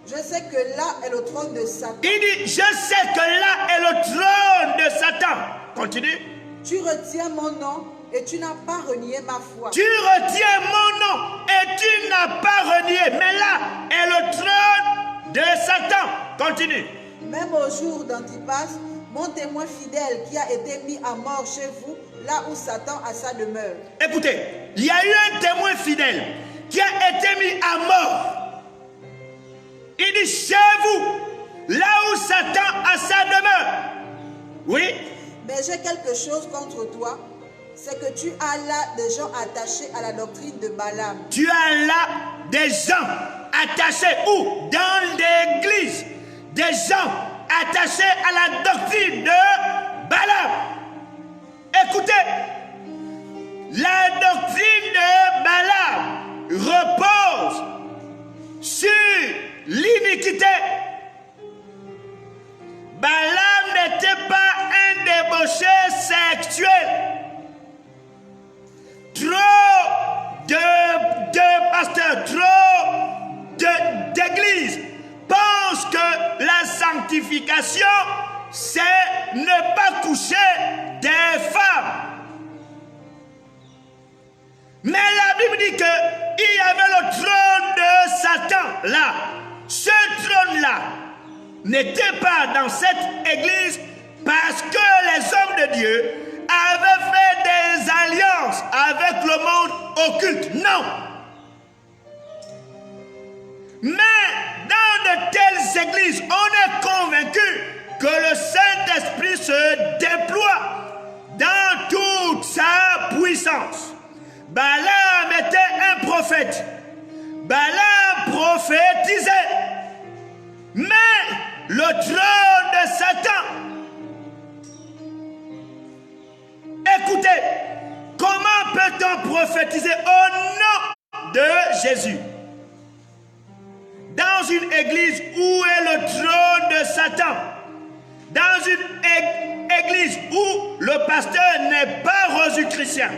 Je sais que là est le trône de Satan. Il dit, je sais que là est le trône de Satan. Continue. Tu retiens mon nom et tu n'as pas renié ma foi. Tu retiens mon nom et tu n'as pas renié. Mais là est le trône de Satan. Continue. Même au jour d'Antipas, mon témoin fidèle qui a été mis à mort chez vous, là où Satan a sa demeure. Écoutez, il y a eu un témoin fidèle qui a été mis à mort. Il dit chez vous, là où Satan a sa demeure. Oui. Mais j'ai quelque chose contre toi, c'est que tu as là des gens attachés à la doctrine de Balaam. Tu as là des gens attachés où? Dans l'église. Des gens attachés à la doctrine de Balaam. Écoutez, la doctrine de Balaam repose sur l'iniquité. Balaam n'était pas un débauché sexuel. Trop de pasteurs, trop d'églises pensent que la sanctification, c'est ne pas coucher des femmes. Mais la Bible dit qu'il y avait le trône de Satan là. Ce trône-là n'était pas dans cette église parce que les hommes de Dieu avaient fait des alliances avec le monde occulte. Non. Mais dans de telles églises, on est convaincu que le Saint-Esprit se déploie dans toute sa puissance. Balaam était un prophète. Balaam prophétisait. Mais le trône de Satan, écoutez, comment entend prophétiser au nom de Jésus. Dans une église où est le trône de Satan, dans une église où le pasteur n'est pas rosicrucien,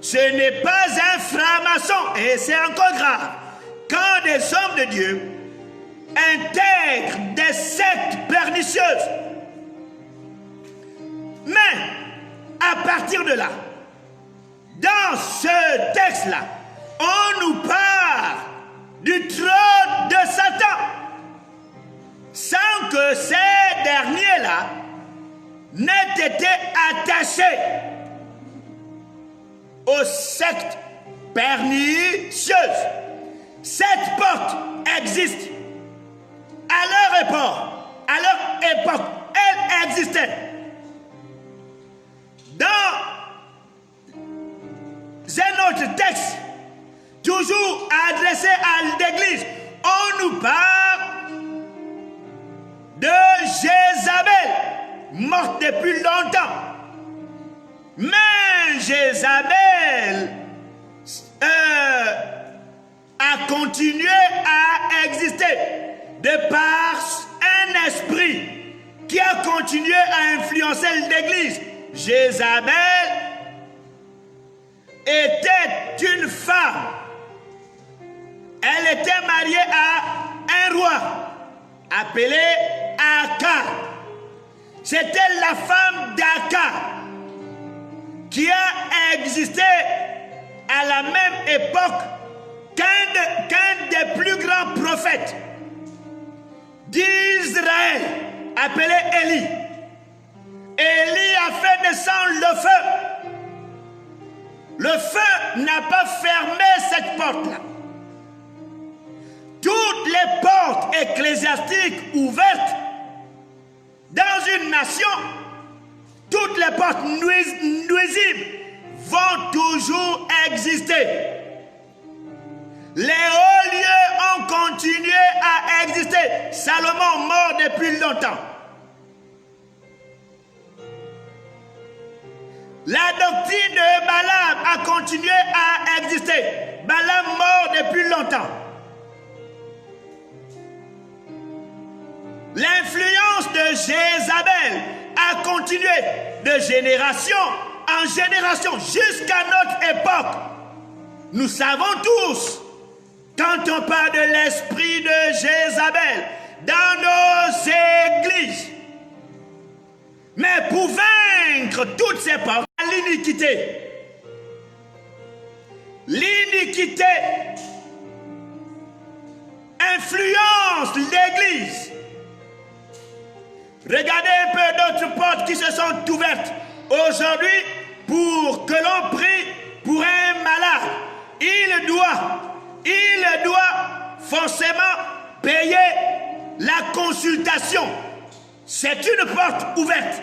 ce n'est pas un franc-maçon, et c'est encore grave. Quand des hommes de Dieu intègrent des sectes pernicieuses, mais à partir de là, dans ce texte-là, on nous parle du trône de Satan, sans que ces derniers-là n'aient été attachés aux sectes pernicieuses. Cette porte existe. À leur époque, elle existait. Dans un autre texte, toujours adressé à l'église, on nous parle de Jézabel, morte depuis longtemps. Mais Jézabel a continué à exister de par un esprit qui a continué à influencer l'église. Jézabel était une femme. Elle était mariée à un roi appelé Akab. C'était la femme d'Akab qui a existé à la même époque qu'un des plus grands prophètes d'Israël, appelé Élie. Élie a fait descendre le feu. Le feu n'a pas fermé cette porte-là. Toutes les portes ecclésiastiques ouvertes dans une nation, toutes les portes nuisibles vont toujours exister. Les hauts lieux ont continué à exister. Salomon mort depuis longtemps. La doctrine de Balaam a continué à exister. Balaam mort depuis longtemps. L'influence de Jézabel a continué de génération en génération jusqu'à notre époque. Nous savons tous, quand on parle de l'esprit de Jézabel dans nos églises, mais pour vaincre toutes ces portes, l'iniquité influence l'église. Regardez un peu d'autres portes qui se sont ouvertes aujourd'hui pour que l'on prie pour un malade. Il doit forcément payer la consultation. C'est une porte ouverte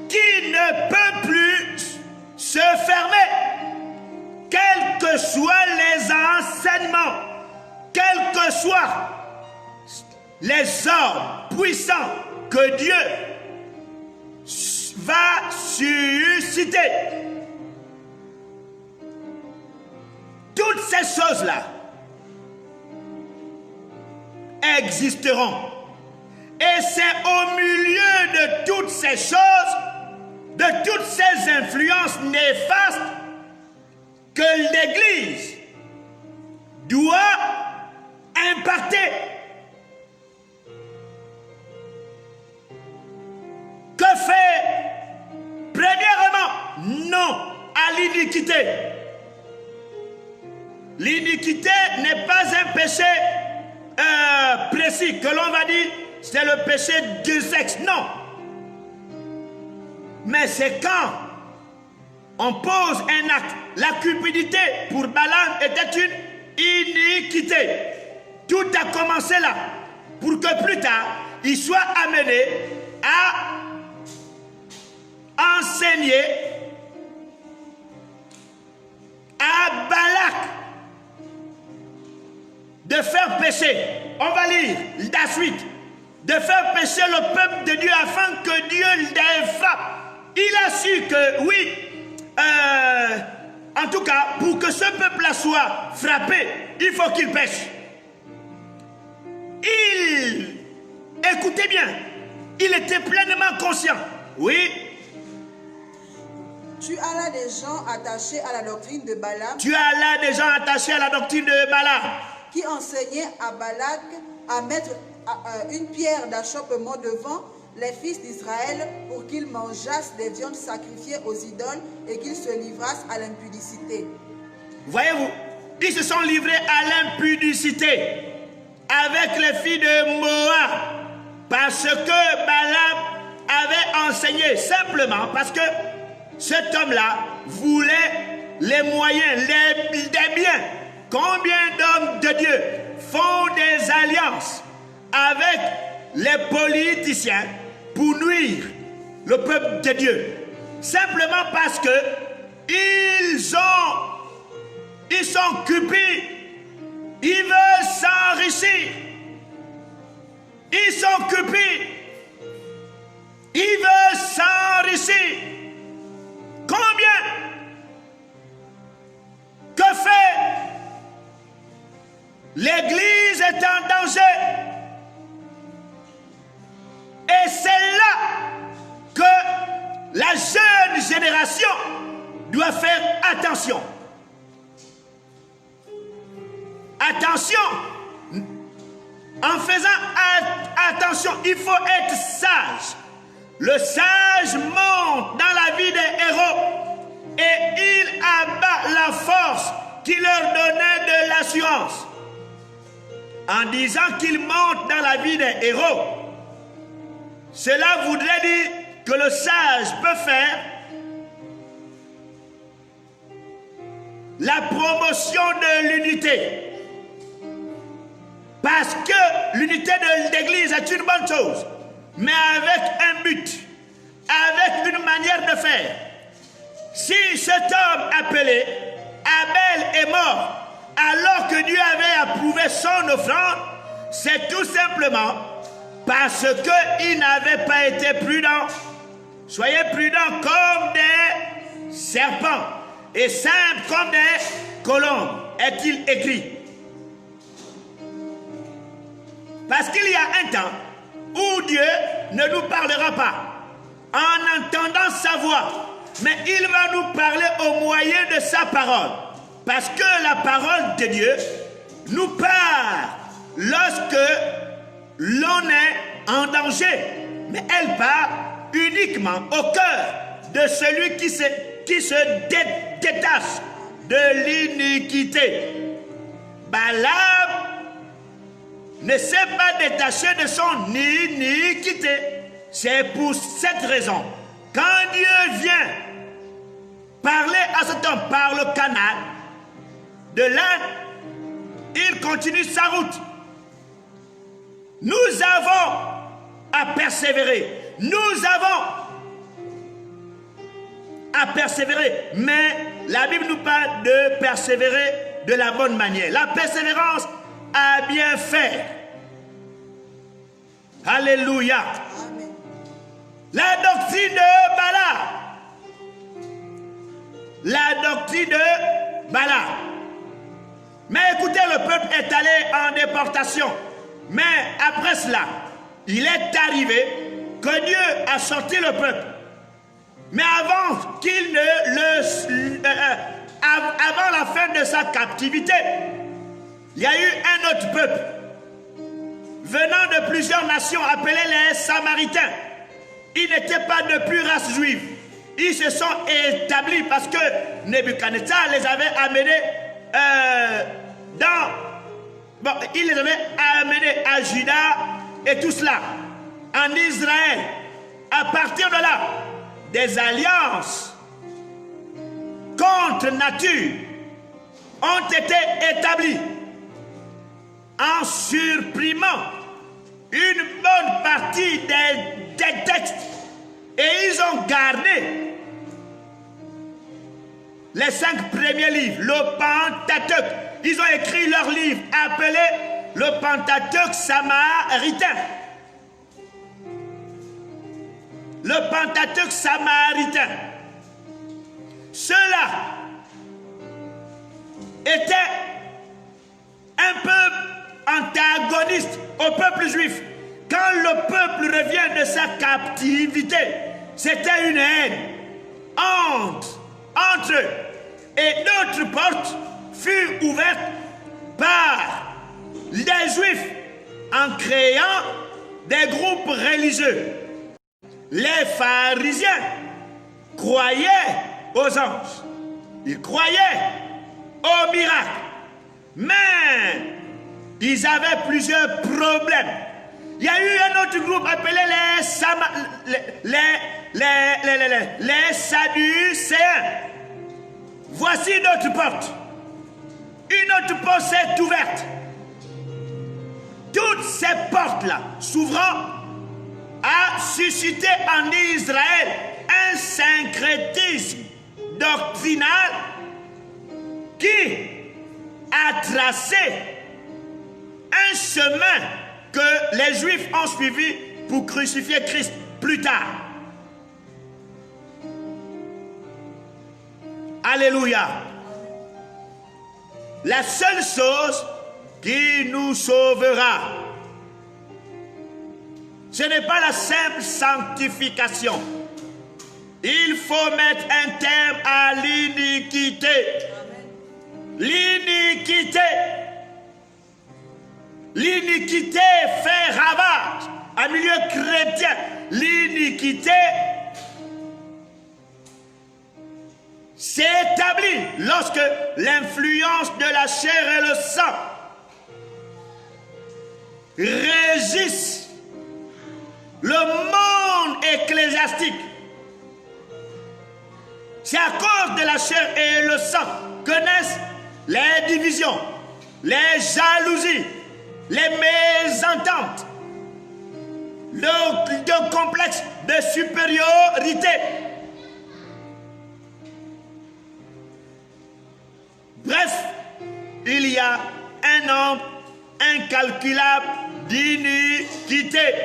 qui ne peut plus se fermer. Quels que soient les enseignements, quels que soient les hommes puissants que Dieu va susciter, toutes ces choses-là existeront. Et c'est au milieu de toutes ces choses, de toutes ces influences néfastes, que l'Église doit impacter. Que faire? Premièrement, non à l'iniquité. L'iniquité n'est pas un péché précis que l'on va dire c'est le péché du sexe. Non. Mais c'est quand on pose un acte. La cupidité pour Balaam était une iniquité. Tout a commencé là. Pour que plus tard, il soit amené à enseigner à Balak de faire pécher. On va lire la suite. De faire pécher le peuple de Dieu afin que Dieu les frappe. Il a su que oui, en tout cas, pour que ce peuple-là soit frappé, il faut qu'il pêche. Écoutez bien, il était pleinement conscient. Oui. Tu as là des gens attachés à la doctrine de Balaam. Tu as là des gens attachés à la doctrine de Balaam. Qui enseignaient à Balak à mettre une pierre d'achoppement devant les fils d'Israël pour qu'ils mangeassent des viandes sacrifiées aux idoles et qu'ils se livrassent à l'impudicité. Voyez-vous, ils se sont livrés à l'impudicité avec les filles de Moab parce que Balaam avait enseigné simplement parce que cet homme-là voulait les moyens, des biens. Combien d'hommes de Dieu font des alliances avec les politiciens pour nuire le peuple de Dieu? Simplement parce que ils sont cupides, ils veulent s'enrichir, ils sont cupides, ils veulent s'enrichir. Combien? Que fait? L'Église est en danger. Et c'est là que la jeune génération doit faire attention. Attention. En faisant attention, il faut être sage. Le sage monte dans la vie des héros et il abat la force qui leur donnait de l'assurance. En disant qu'il monte dans la vie des héros, cela voudrait dire que le sage peut faire la promotion de l'unité. Parce que l'unité de l'Église est une bonne chose, mais avec un but, avec une manière de faire. Si cet homme appelé Abel est mort, alors que Dieu avait approuvé son offrande, c'est tout simplement parce qu'il n'avait pas été prudent. Soyez prudents comme des serpents et simples comme des colombes, est-il écrit. Parce qu'il y a un temps où Dieu ne nous parlera pas en entendant sa voix, mais il va nous parler au moyen de sa parole. Parce que la parole de Dieu nous parle lorsque l'on est en danger. Mais elle parle uniquement au cœur de celui qui se détache de l'iniquité. Balaam ne s'est pas détaché de son iniquité. C'est pour cette raison, quand Dieu vient parler à cet homme par le canal, de là, il continue sa route. Nous avons à persévérer. Nous avons à persévérer. Mais la Bible nous parle de persévérer de la bonne manière. La persévérance à bien faire. Alléluia. Amen. La doctrine de Balaam. La doctrine de Balaam. Mais écoutez, le peuple est allé en déportation. Mais après cela, il est arrivé que Dieu a sorti le peuple. Mais avant qu'il ne avant la fin de sa captivité, il y a eu un autre peuple venant de plusieurs nations appelés les Samaritains. Ils n'étaient pas de pure race juive. Ils se sont établis parce que Nebuchadnezzar les avait amenés il les avait amenés à Juda et tout cela, en Israël. À partir de là, des alliances contre nature ont été établies en supprimant une bonne partie des textes, et ils ont gardé les 5 premiers livres, le Pentateuque. Ils ont écrit leur livre appelé le Pentateuque samaritain. Le Pentateuque samaritain. Ceux-là était un peuple antagoniste au peuple juif. Quand le peuple revient de sa captivité, c'était une haine entre eux. Et d'autres portes furent ouvertes par les Juifs en créant des groupes religieux. Les pharisiens croyaient aux anges, ils croyaient aux miracles, mais ils avaient plusieurs problèmes. Il y a eu un autre groupe appelé les Sadducéens. Voici notre porte. Une autre porte s'est ouverte. Toutes ces portes-là, s'ouvrant, a suscité en Israël un syncrétisme doctrinal qui a tracé un chemin que les Juifs ont suivi pour crucifier Christ plus tard. Alléluia. La seule chose qui nous sauvera, ce n'est pas la simple sanctification. Il faut mettre un terme à l'iniquité. L'iniquité. L'iniquité fait ravage en milieu chrétien. L'iniquité s'est établie lorsque l'influence de la chair et le sang régissent le monde ecclésiastique. C'est à cause de la chair et le sang que naissent les divisions, les jalousies, les mésententes, le complexe de supériorité. Bref, il y a un nombre incalculable d'iniquités.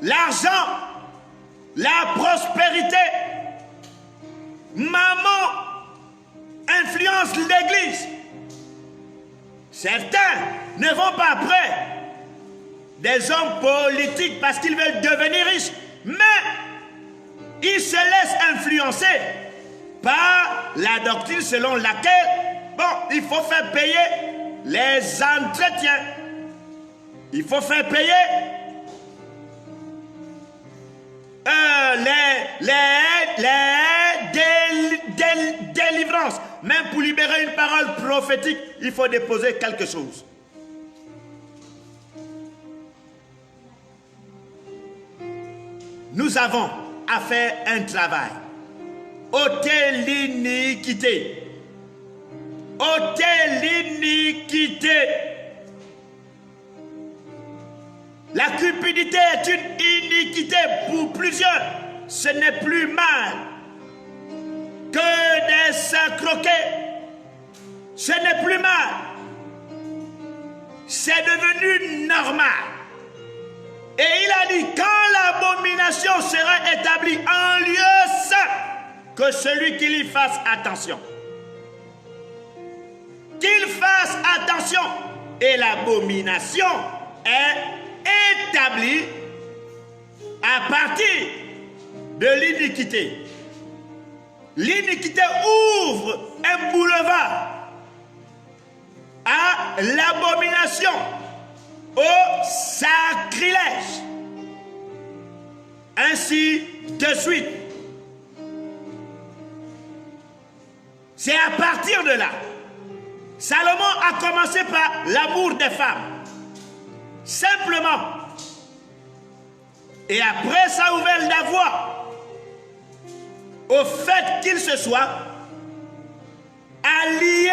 L'argent, la prospérité, maman influence l'Église. Certains ne vont pas après des hommes politiques parce qu'ils veulent devenir riches, mais ils se laissent influencer par la doctrine selon laquelle, il faut faire payer les entretiens. Il faut faire payer les délivrances. Même pour libérer une parole prophétique, il faut déposer quelque chose. Nous avons à faire un travail. Ôter l'iniquité. Ôter l'iniquité. La cupidité est une iniquité pour plusieurs. Ce n'est plus mal que des croquets. Ce n'est plus mal. C'est devenu normal. Et il a dit, quand l'abomination sera établie en lieu saint, que celui qui y fasse attention. Qu'il fasse attention. Et l'abomination est établie à partir de l'iniquité. L'iniquité ouvre un boulevard à l'abomination, au sacrilège. Ainsi de suite. C'est à partir de là. Salomon a commencé par l'amour des femmes. Simplement. Et après, ça a ouvert la voie au fait qu'il se soit allié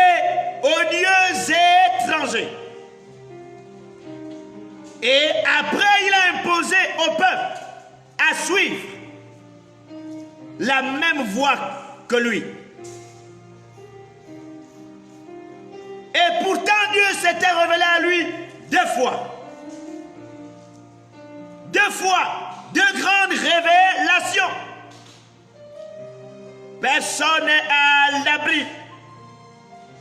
aux dieux étrangers. Et après, il a imposé au peuple à suivre la même voie que lui. Et pourtant, Dieu s'était révélé à lui deux fois. Deux fois, deux grandes révélations. Personne n'est à l'abri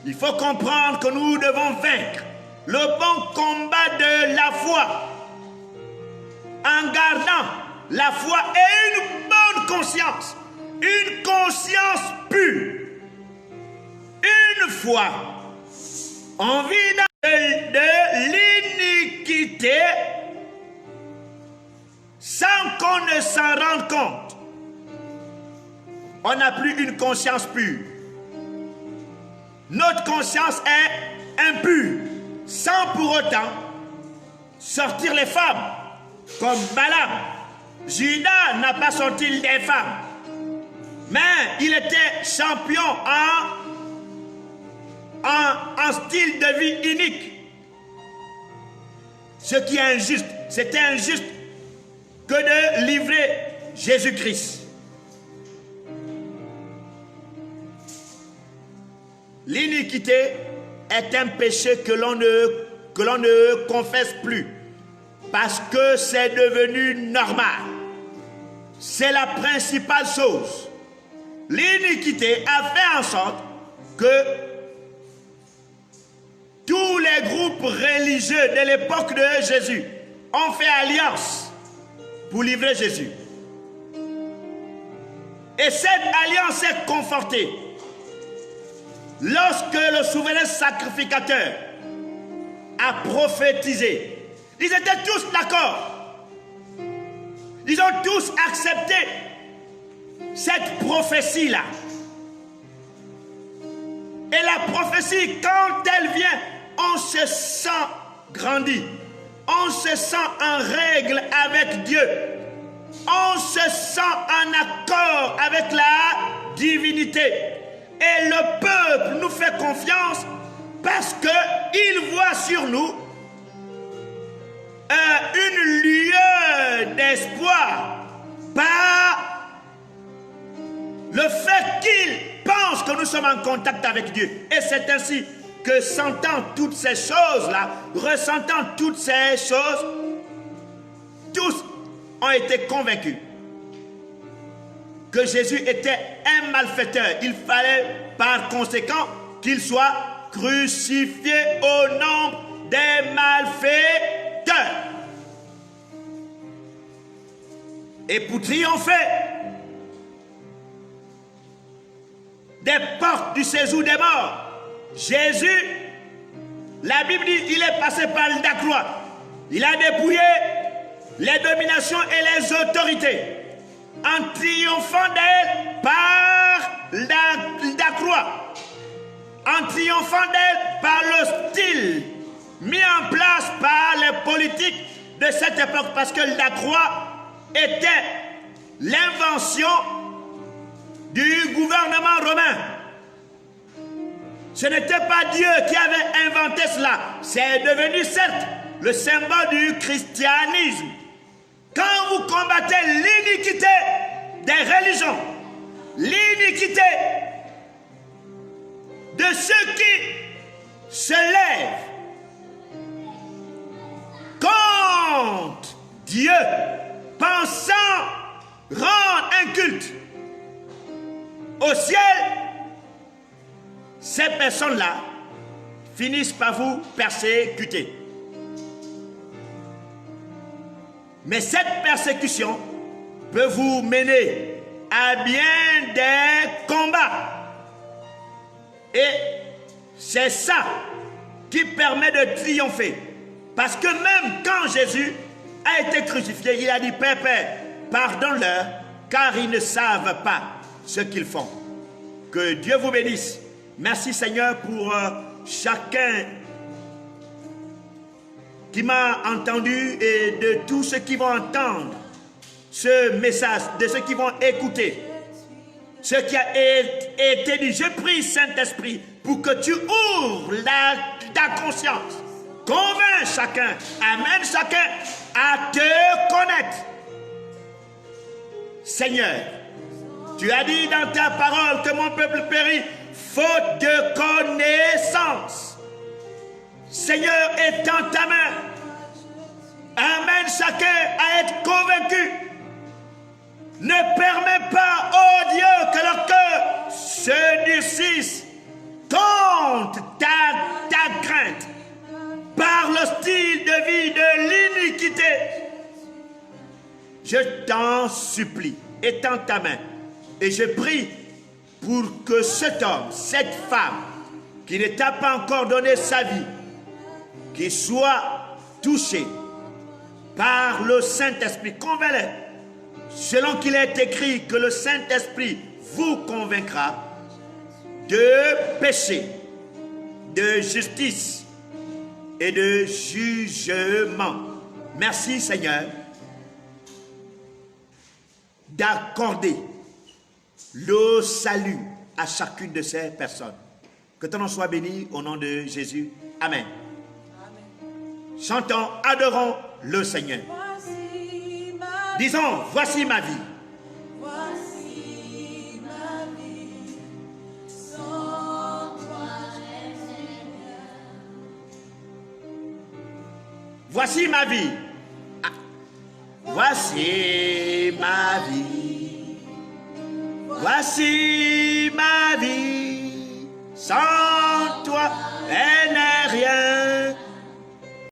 Il faut comprendre que nous devons vaincre le bon combat de la foi en gardant la foi et une bonne conscience, une conscience pure, une foi en vie de l'iniquité sans qu'on ne s'en rende compte. On n'a plus une conscience pure. Notre conscience est impure, sans pour autant sortir les femmes, comme Balaam. Judas n'a pas sorti les femmes, mais il était champion en style de vie unique. Ce qui est injuste, c'était injuste que de livrer Jésus-Christ. L'iniquité est un péché que l'on ne confesse plus parce que c'est devenu normal. C'est la principale chose. L'iniquité a fait en sorte que tous les groupes religieux de l'époque de Jésus ont fait alliance pour livrer Jésus. Et cette alliance est confortée lorsque le souverain sacrificateur a prophétisé. Ils étaient tous d'accord. Ils ont tous accepté cette prophétie-là. Et la prophétie, quand elle vient, on se sent grandi. On se sent en règle avec Dieu. On se sent en accord avec la divinité. Et le peuple nous fait confiance parce qu'il voit sur nous une lueur d'espoir par le fait qu'il pense que nous sommes en contact avec Dieu. Et c'est ainsi que, sentant toutes ces choses-là, ressentant toutes ces choses, tous ont été convaincus que Jésus était un malfaiteur. Il fallait par conséquent qu'il soit crucifié au nombre des malfaiteurs. Et pour triompher des portes du séjour des morts, Jésus, la Bible dit, il est passé par la croix. Il a dépouillé les dominations et les autorités en triomphant d'elle par la croix, en triomphant d'elle par le style mis en place par les politiques de cette époque, parce que la croix était l'invention du gouvernement romain. Ce n'était pas Dieu qui avait inventé cela. C'est devenu certes le symbole du christianisme. Quand vous combattez l'iniquité des religions, l'iniquité de ceux qui se lèvent contre Dieu, pensant rendre un culte au ciel, ces personnes-là finissent par vous persécuter. Mais cette persécution peut vous mener à bien des combats. Et c'est ça qui permet de triompher. Parce que même quand Jésus a été crucifié, il a dit, Père, pardonne-leur, car ils ne savent pas ce qu'ils font. Que Dieu vous bénisse. Merci Seigneur pour chacun qui m'a entendu et de tous ceux qui vont entendre ce message, de ceux qui vont écouter ce qui a été dit. Je prie Saint-Esprit pour que tu ouvres ta conscience, convainc chacun, amène chacun à te connaître. Seigneur, tu as dit dans ta parole que mon peuple périt faute de connaissance. Seigneur, étends ta main. Amène chacun à être convaincu. Ne permets pas, oh Dieu, que leur cœur se durcisse contre honte, ta crainte, par le style de vie de l'iniquité. Je t'en supplie, étends ta main et je prie pour que cet homme, cette femme, qui ne t'a pas encore donné sa vie, qu'il soit touché par le Saint-Esprit. Convainc-les, selon qu'il est écrit que le Saint-Esprit vous convaincra de péché, de justice et de jugement. Merci Seigneur d'accorder le salut à chacune de ces personnes. Que ton nom soit béni au nom de Jésus. Amen. Amen. Chantons, adorons le Seigneur. Disons, voici ma vie. Voici ma vie, sans toi, Seigneur. Voici ma vie. Ah. Voici ma vie. Voici ma vie. Sans toi,